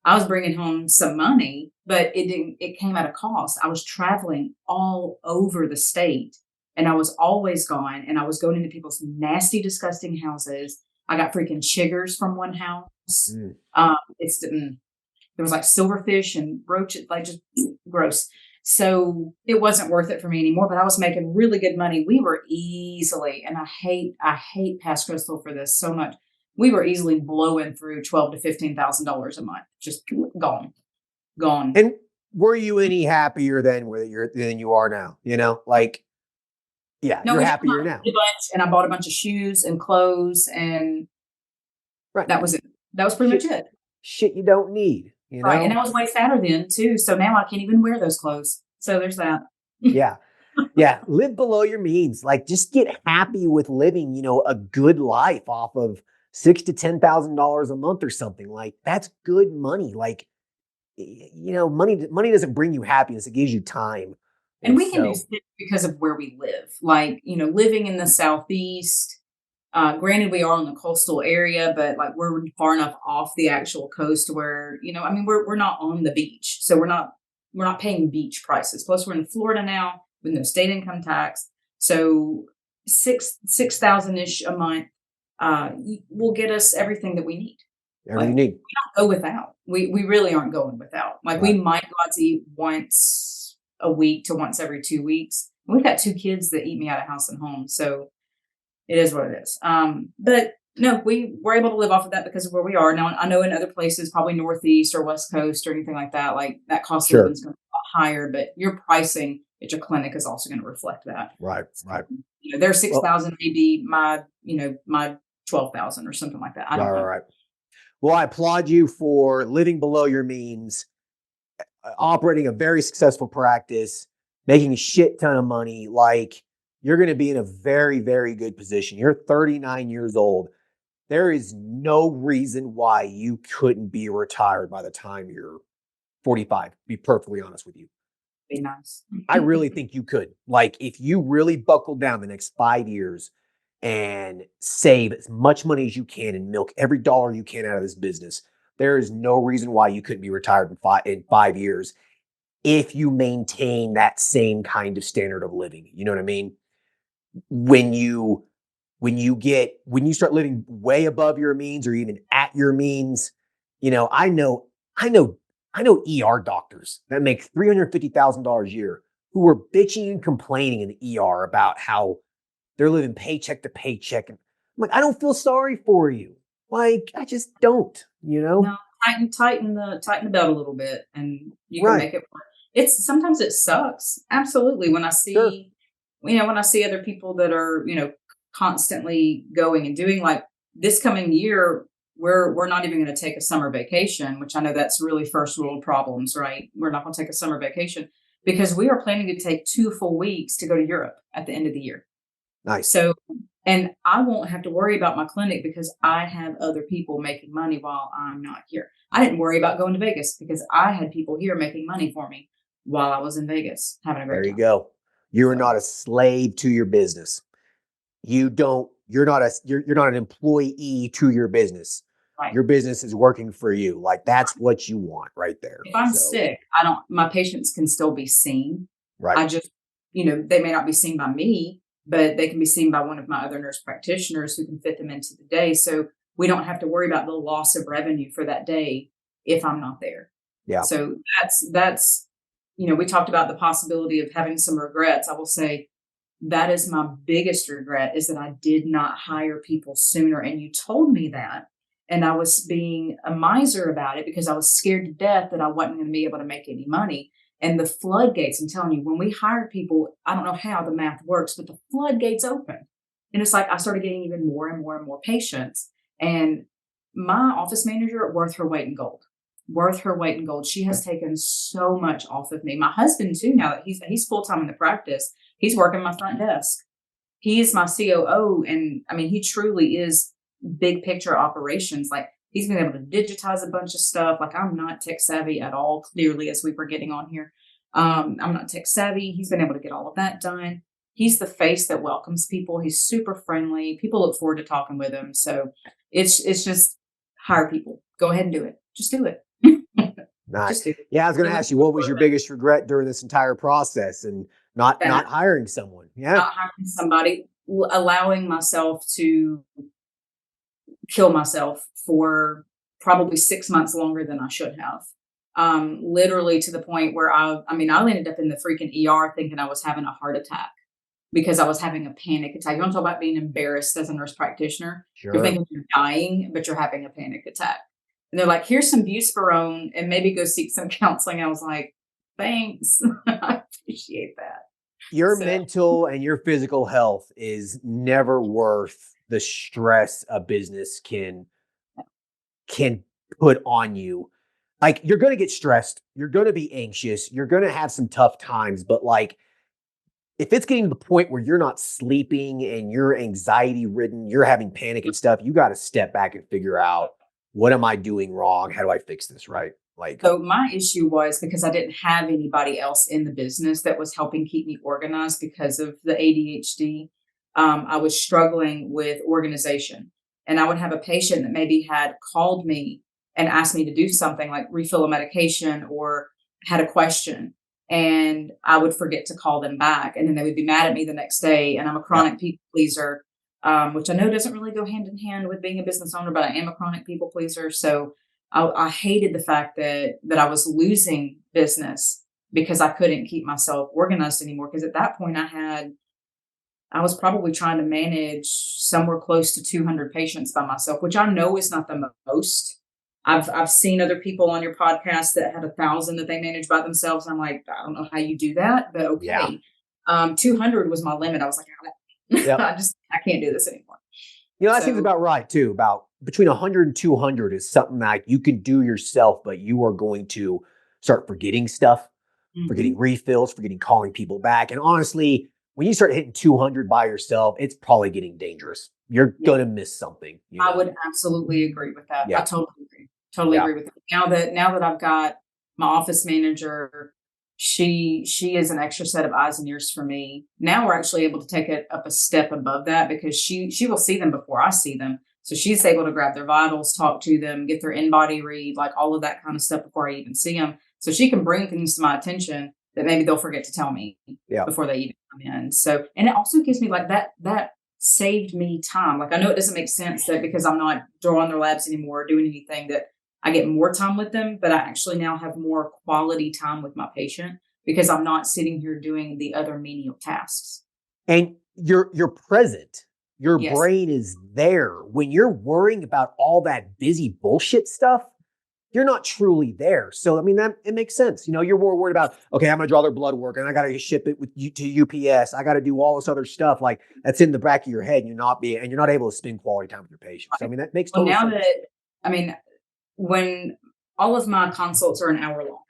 I was bringing home some money, but it came at a cost. I was traveling all over the state, and I was always gone, and I was going into people's nasty, disgusting houses. I got freaking chiggers from one house. Mm. There was like silverfish and roaches, like just gross. So it wasn't worth it for me anymore, but I was making really good money. We were easily, and I hate Pass Crystal for this so much. We were easily blowing through twelve to $15,000 a month, just gone, gone. And were you any happier than you are now? Like, yeah, No, you're we had happier now. a bunch, and I bought a bunch of shoes and clothes, and Right. that was it. That was pretty Shit, much it. shit you don't need, Right, and I was way fatter then too, so now I can't even wear those clothes. So there's that. Yeah. Yeah. Live below your means. Like just get happy with living, a good life off of six to $10,000 a month or something. Like that's good money. Like, money doesn't bring you happiness. It gives you time. And And we can do so, things because of where we live. Like, living in the Southeast, granted we are in the coastal area, but like we're far enough off the actual coast where, I mean, we're not on the beach. So we're not paying beach prices. Plus we're in Florida now with no state income tax. So 6,000 ish a month will get us everything that we need. everything Like you need. go without. We really aren't going without. Like we Right. might go out to eat once a week to once every 2 weeks. We've got two kids that eat me out of house and home, so it is what it is. But no, we were able to live off of that because of where we are now. I know in other places, probably Northeast or West Coast or anything like that, like that cost of living Sure. is going to be a lot higher. But your pricing at your clinic is also going to reflect that. Right. So, Right. their Well, 6,000 may be my 12,000 or something like that. I right, don't right, know. right. Well, I applaud you for living below your means, operating a very successful practice, making a shit ton of money. Like you're going to be in a very, very good position. You're 39 years old. There is no reason why you couldn't be retired by the time you're 45, to be perfectly honest with you. Be nice. I really think you could. Like, if you really buckle down the next 5 years and save as much money as you can and milk every dollar you can out of this business, there is no reason why you couldn't be retired in 5 years if you maintain that same kind of standard of living. You know what I mean? When you when you start living way above your means or even at your means, I know I know I know ER doctors that make $350,000 a year who are bitching and complaining in the ER about how they're living paycheck to paycheck. And I'm like, I don't feel sorry for you. Like, I just don't. No, tighten the belt a little bit, and you can Right. make it work. It's sometimes it sucks. Absolutely. Sure. When I see other people that are, constantly going and doing like this coming year, we're not even going to take a summer vacation, which I know that's really first world problems, right? We're not going to take a summer vacation because we are planning to take 2 full weeks to go to Europe at the end of the year. Nice. So, and I won't have to worry about my clinic because I have other people making money while I'm not here. I didn't worry about going to Vegas because I had people here making money for me while I was in Vegas having a There great you time. go. You are So, not a slave to your business. You're not an employee to your business. right. Your business is working for you. Like that's what you want right there. If I'm So, sick, my patients can still be seen. right. I just, they may not be seen by me, but they can be seen by one of my other nurse practitioners who can fit them into the day. So we don't have to worry about the loss of revenue for that day if I'm not there. Yeah. So we talked about the possibility of having some regrets. I will say that is my biggest regret is that I did not hire people sooner. And you told me that. And I was being a miser about it because I was scared to death that I wasn't going to be able to make any money. And the floodgates, I'm telling you, when we hire people, I don't know how the math works, but the floodgates open. And it's like I started getting even more and more and more patients. And my office manager, worth her weight in gold. Worth her weight in gold. She has taken so much off of me. My husband, too, now that he's full time in the practice, he's working my front desk. He is my COO. And I mean, he truly is big picture operations. Like He's been able to digitize a bunch of stuff. Like I'm not tech savvy at all, clearly, as we were getting on here. I'm not tech savvy. He's been able to get all of that done. He's the face that welcomes people. He's super friendly. People look forward to talking with him. So it's just hire people. Go ahead and do it. Just do it. Nice. Just do it. Yeah, I was going to ask you, what was your biggest regret during this entire process and not That hiring someone? Yeah. not hiring somebody, allowing myself to kill myself for probably 6 months longer than I should have. Literally to the point where I mean, I ended up in the freaking ER thinking I was having a heart attack because I was having a panic attack. You want to talk about being embarrassed as a nurse practitioner? You're Sure. thinking you're dying, but you're having a panic attack. And they're like, here's some Buspirone and maybe go seek some counseling. I was like, thanks. I appreciate that. Your So mental and your physical health is never worth the stress a business can put on you. Like, you're going to get stressed, you're going to be anxious, you're going to have some tough times, but like, if it's getting to the point where you're not sleeping and you're anxiety ridden, you're having panic and stuff, you got to step back and figure out, what am I doing wrong? How do I fix this? Right? Like, So my issue was because I didn't have anybody else in the business that was helping keep me organized because of the ADHD. I was struggling with organization, and I would have a patient that maybe had called me and asked me to do something like refill a medication or had a question, and I would forget to call them back, and then they would be mad at me the next day. And I'm a yeah, chronic people pleaser, which I know doesn't really go hand in hand with being a business owner, but I am a chronic people pleaser. So I hated the fact that I was losing business because I couldn't keep myself organized anymore. Because at that point, I was probably trying to manage somewhere close to 200 patients by myself, which I know is not the most. I've seen other people on your podcast that had 1,000 that they manage by themselves. And I'm like, I don't know how you do that, but yeah, okay. 200 was my limit. I was like, yep. I can't do this anymore. That seems So about right too. About between 100 and 200 is something that you can do yourself, but you are going to start forgetting stuff, forgetting mhm. refills, forgetting calling people back. And honestly, when you start hitting 200 by yourself, it's probably getting dangerous. You're Yeah. going to miss something, I would absolutely agree with that. I Yeah. totally agree. Totally Yeah. agree with that. Now that I've got my office manager, she is an extra set of eyes and ears for me. Now we're actually able to take it up a step above that because she will see them before I see them. So she's able to grab their vitals, talk to them, get their in-body read, like all of that kind of stuff before I even see them. So she can bring things to my attention that maybe they'll forget to tell me Yeah. before they even come in. So, and it also gives me like that saved me time. Like I know it doesn't make sense that because I'm not drawing their labs anymore or doing anything that I get more time with them, but I actually now have more quality time with my patient because I'm not sitting here doing the other menial tasks. And you're present. Your Yes. brain is there. When you're worrying about all that busy bullshit stuff, you're not truly there. So I mean, that it makes sense. You're more worried about, okay, I'm gonna draw their blood work and I gotta ship it with you to UPS. I gotta do all this other stuff. Like, that's in the back of your head. And you're not able to spend quality time with your patients. So, I mean, that makes Well, total now sense. that, I mean, when all of my consults are an hour long,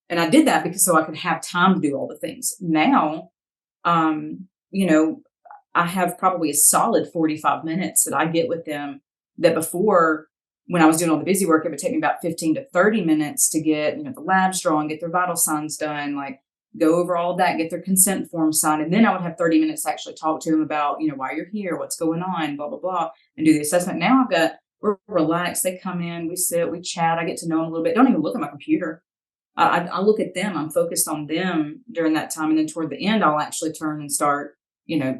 and I did that because so I could have time to do all the things. Now, you know, I have probably a solid 45 minutes that I get with them that before when I was doing all the busy work, it would take me about 15 to 30 minutes to get, the labs drawn, get their vital signs done, like go over all of that, get their consent form signed. And then I would have 30 minutes to actually talk to them about, why you're here, what's going on, blah, blah, blah, and do the assessment. Now we're relaxed. They come in, we sit, we chat. I get to know them a little bit. Don't even look at my computer. I look at them. I'm focused on them during that time. And then toward the end, I'll actually turn and start,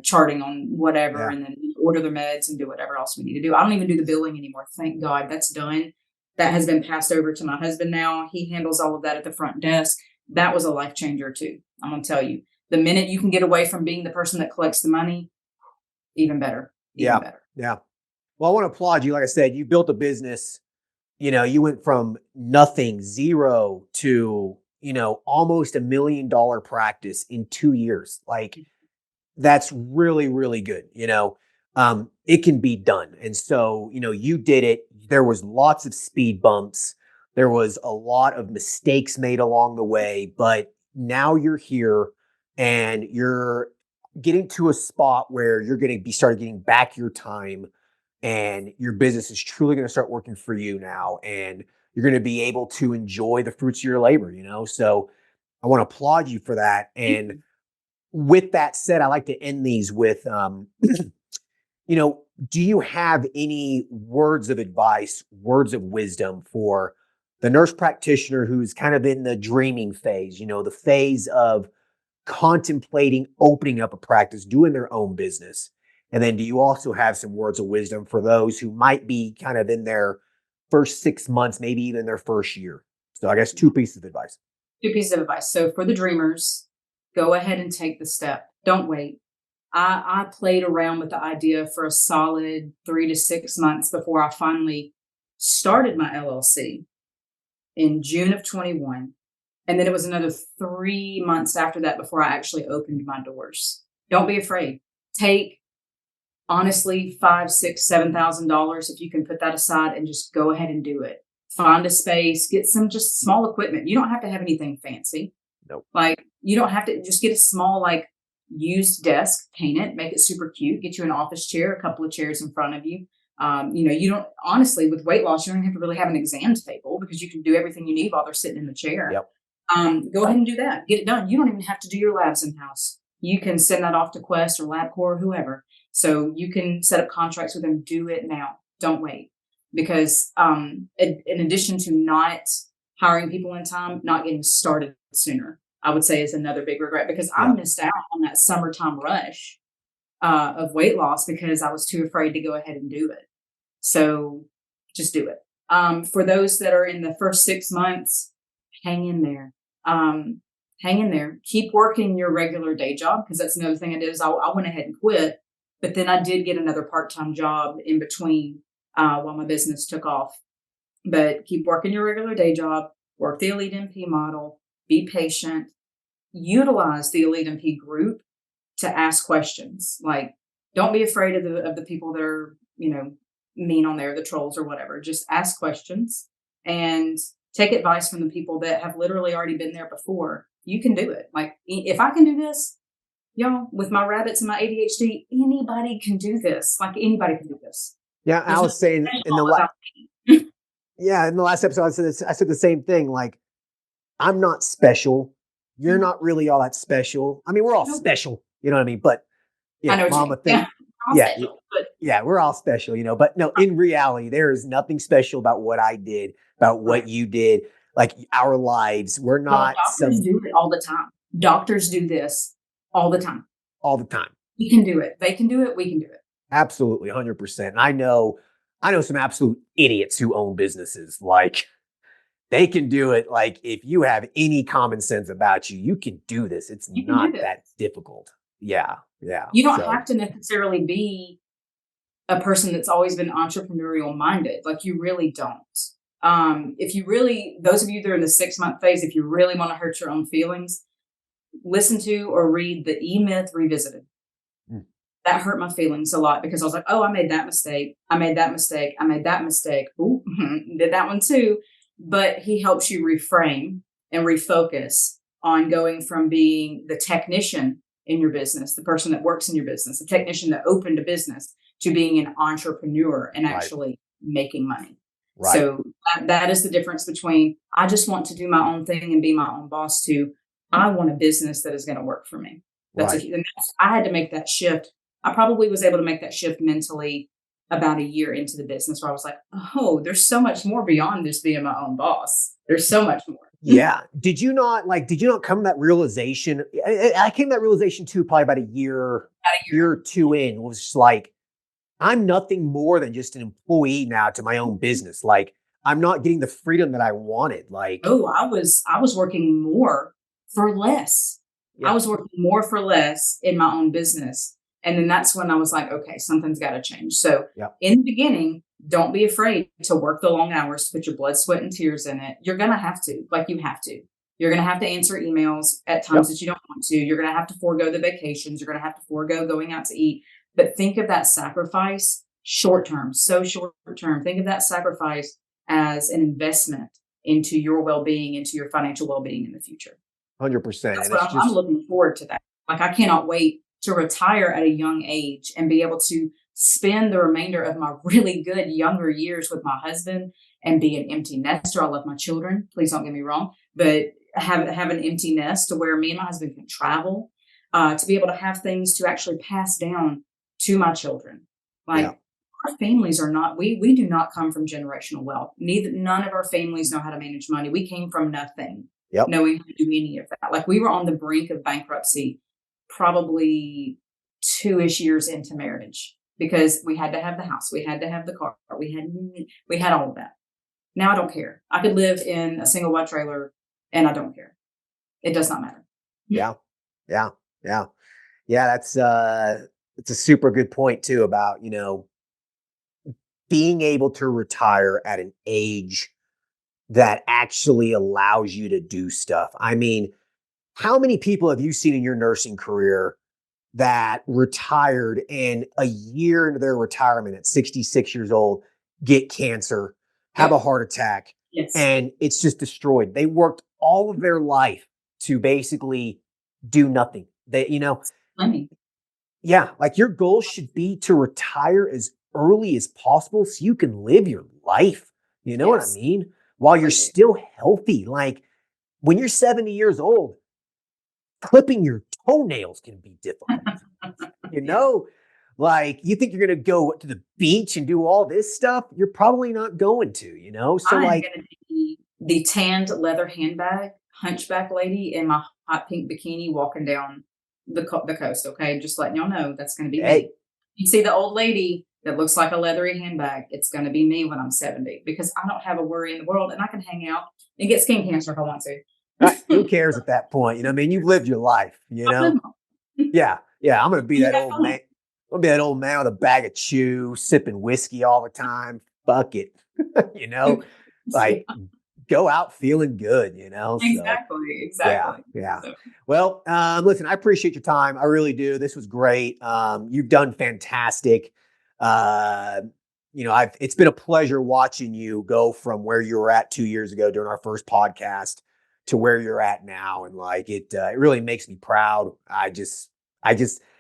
charting on whatever Yeah. and then order their meds and do whatever else we need to do. I don't even do the billing anymore. Thank God that's done. That has been passed over to my husband now. He handles all of that at the front desk. That was a life changer too. I'm going to tell you. The minute you can get away from being the person that collects the money, even better, even Yeah. better. Yeah. Well, I want to applaud you. Like I said, you built a business. You went from nothing, zero, to, almost $1 million practice in 2 years. Like, that's really, really good. It can be done. And so, you did it. There was lots of speed bumps. There was a lot of mistakes made along the way, but now you're here and you're getting to a spot where you're going to be started getting back your time and your business is truly going to start working for you now, and you're going to be able to enjoy the fruits of your labor, So I want to applaud you for that. And with that said, I like to end these with, do you have any words of advice, words of wisdom for the nurse practitioner who's kind of in the dreaming phase, the phase of contemplating opening up a practice, doing their own business? And then do you also have some words of wisdom for those who might be kind of in their first 6 months, maybe even their first year? So I guess two pieces of advice. Two pieces of advice. So for the dreamers, go ahead and take the step. Don't wait. I played around with the idea for a solid 3 to 6 months before I finally started my LLC in June of 21. And then it was another 3 months after that before I actually opened my doors. Don't be afraid. Take honestly $5, $6, $7,000 if you can put that aside and just go ahead and do it. Find a space, get some just small equipment. You don't have to have anything fancy. Nope. Like you don't have to just get a small used desk, paint it, make it super cute. Get you an office chair, a couple of chairs in front of you. You don't honestly with weight loss, you don't have to really have an exam table because you can do everything you need while they're sitting in the chair. Yep. Go ahead and do that. Get it done. You don't even have to do your labs in house. You can send that off to Quest or LabCorp or whoever. So you can set up contracts with them. Do it now. Don't wait. Because in addition to not hiring people in time, not getting started sooner, I would say is another big regret because I missed out on that summertime rush of weight loss because I was too afraid to go ahead and do it. So just do it. For those that are in the first 6 months, hang in there. Hang in there. Keep working your regular day job because that's another thing I did is I went ahead and quit. But then I did get another part-time job in between while my business took off. But keep working your regular day job, work the Elite N.P model, be patient, utilize the Elite N.P group to ask questions. Like, don't be afraid of the people that are, mean on there, the trolls or whatever. Just ask questions and take advice from the people that have literally already been there before. You can do it. Like, if I can do this, y'all, with my rabbits and my ADHD, anybody can do this. Like anybody can do this. Yeah, I was saying in the last episode, I said the same thing. Like, I'm not special. You're not really all that special. I mean, we're all special. You know what I mean? But I know Mama thinks, we're all special. But no, in reality, there is nothing special about what I did, about what you did. Like our lives, we're not. Doctors do it all the time. Doctors do this all the time. All the time. We can do it. They can do it. We can do it. Absolutely, 100%. And I know some absolute idiots who own businesses. Like they can do it. Like if you have any common sense about you, you can do this. It's not that difficult. Yeah. You don't have to necessarily be a person that's always been entrepreneurial minded. Like you really don't. If you really, those of you that are in the 6-month phase, if you really want to hurt your own feelings, listen to or read the E-Myth Revisited. That hurt my feelings a lot because I was like, oh, I made that mistake. I made that mistake. I made that mistake. Ooh, did that one too. But he helps you reframe and refocus on going from being the technician in your business, the person that works in your business, the technician that opened a business, to being an entrepreneur and actually making money. Right. So that is the difference between I just want to do my own thing and be my own boss to I want a business that is going to work for me. I had to make that shift. I probably was able to make that shift mentally about a year into the business where I was like, oh, there's so much more beyond just being my own boss. There's so much more. Yeah. Did you not come to that realization? I came to that realization too, probably about a year or two in, was just like, I'm nothing more than just an employee now to my own business. Like I'm not getting the freedom that I wanted. Like, oh, I was working more for less. Yeah. I was working more for less in my own business. And then that's when I was like, okay, something's got to change. So in the beginning, don't be afraid to work the long hours, to put your blood, sweat, and tears in it. You're going to have to, you have to. You're going to have to answer emails at times that you don't want to. You're going to have to forego the vacations. You're going to have to forego going out to eat. But think of that sacrifice short term, so short term. Think of that sacrifice as an investment into your well-being, into your financial well-being in the future. 100%. That's what I'm looking forward to that. Like I cannot wait to retire at a young age and be able to spend the remainder of my really good younger years with my husband and be an empty nester. I love my children. Please don't get me wrong, but have an empty nest to where me and my husband can travel, to be able to have things to actually pass down to my children. Yeah. Like our families are not, we do not come from generational wealth. None of our families know how to manage money. We came from nothing, Yep. knowing how to do any of that. Like we were on the brink of bankruptcy probably 2-ish years into marriage because we had to have the house, we had to have the car, we had all of that. Now I don't care. I could live in a single wide trailer and I don't care. It does not matter. Yeah. Yeah. Yeah. Yeah. It's a super good point too about, being able to retire at an age that actually allows you to do stuff. I mean, how many people have you seen in your nursing career that retired and a year into their retirement at 66 years old get cancer, have a Yep. heart attack, Yes. and it's just destroyed? They worked all of their life to basically do nothing. Money. Yeah, like your goal should be to retire as early as possible so you can live your life. You know what I Yes. mean? While you're Completely. still healthy. Like when you're 70 years old, clipping your toenails can be difficult. You Yeah. know, like you think you're going to go to the beach and do all this stuff? You're probably not going to, So, I am like, gonna be the tanned leather handbag, hunchback lady in my hot pink bikini walking down the coast, okay? Just letting y'all know that's gonna be hey, me. You see the old lady that looks like a leathery handbag, it's gonna be me when I'm 70 because I don't have a worry in the world and I can hang out and get skin cancer if I want to. who cares at that point? I mean, you've lived your life, I live my Yeah, yeah. I'm gonna be you that have old fun. man. I'm gonna be that old man with a bag of chew, sipping whiskey all the time. Fuck it, you know, like Yeah, go out feeling good, So exactly, yeah, exactly. yeah. So, Well, listen, I appreciate your time. I really do. This was great. You've done fantastic. Uh, it's been a pleasure watching you go from where you were at 2 years ago during our first podcast to where you're at now, and like it really makes me proud. I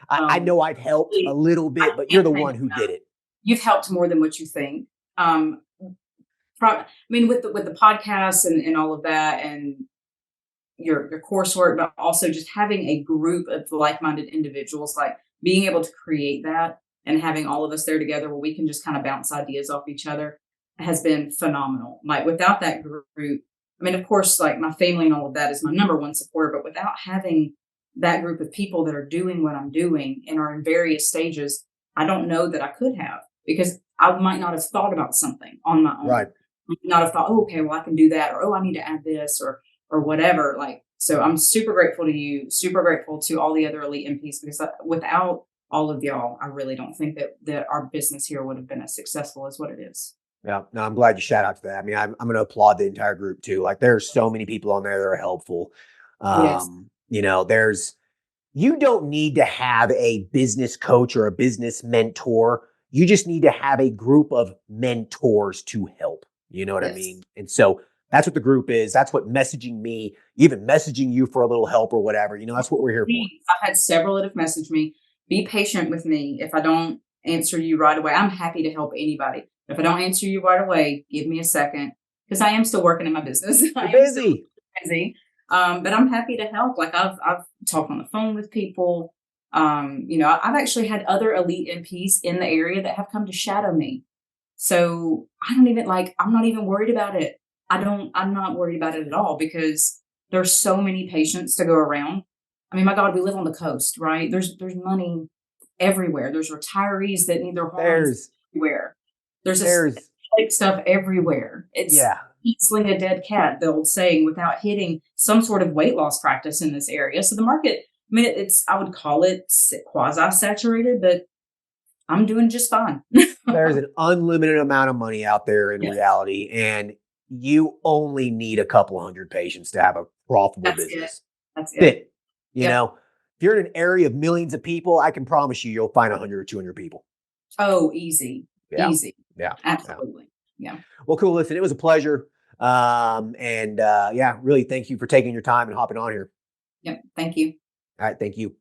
um, know I've helped a really, little I bit, but you're can't the thank one you who did enough. it. You've helped more than what you think. I mean, with the podcast and all of that, and your coursework, but also just having a group of like-minded individuals, like being able to create that and having all of us there together where we can just kind of bounce ideas off each other has been phenomenal. Like without that group, I mean, of course, like my family and all of that is my number one supporter, but without having that group of people that are doing what I'm doing and are in various stages, I don't know that I could have because I might not have thought about something on my Right. own. Not have thought, oh, okay, well, I can do that, or oh, I need to add this, or whatever. Like, so I'm super grateful to you, super grateful to all the other Elite N.Ps because without all of y'all, I really don't think that our business here would have been as successful as what it is. Yeah, no, I'm glad you shout out to that. I mean, I'm going to applaud the entire group too. Like, there's so many people on there that are helpful. Yes. There's You don't need to have a business coach or a business mentor. You just need to have a group of mentors to help. You know what I Yes. mean? And so that's what the group is. That's what messaging me, even messaging you for a little help or whatever. That's what we're here for. Please, I've had several that have messaged me. Be patient with me. If I don't answer you right away, I'm happy to help anybody. If I don't answer you right away, give me a second because I am still working in my business. You're I am still busy. busy. But I'm happy to help. Like I've talked on the phone with people. I've actually had other Elite N.Ps in the area that have come to shadow me. So I'm not even worried about it. I'm not worried about it at all because there's so many patients to go around. I mean, my God, we live on the coast, right? There's money everywhere. There's retirees that need their hormones There's, everywhere. There's there's, aesthetic stuff everywhere. It's yeah, eat sling a dead cat, the old saying, without hitting some sort of weight loss practice in this area. So the market, I mean, I would call it quasi saturated, but I'm doing just fine. there's an unlimited amount of money out there in Yes, reality. And you only need a couple hundred patients to have a profitable that's it. business. That's That's it. it. Yep. If you're in an area of millions of people, I can promise you'll find 100 or 200 people. Oh, easy, Yeah. easy. Yeah. Yeah. Absolutely. Yeah. Well, cool. Listen, it was a pleasure. Yeah, really thank you for taking your time and hopping on here. Yep. Thank you. All right. Thank you.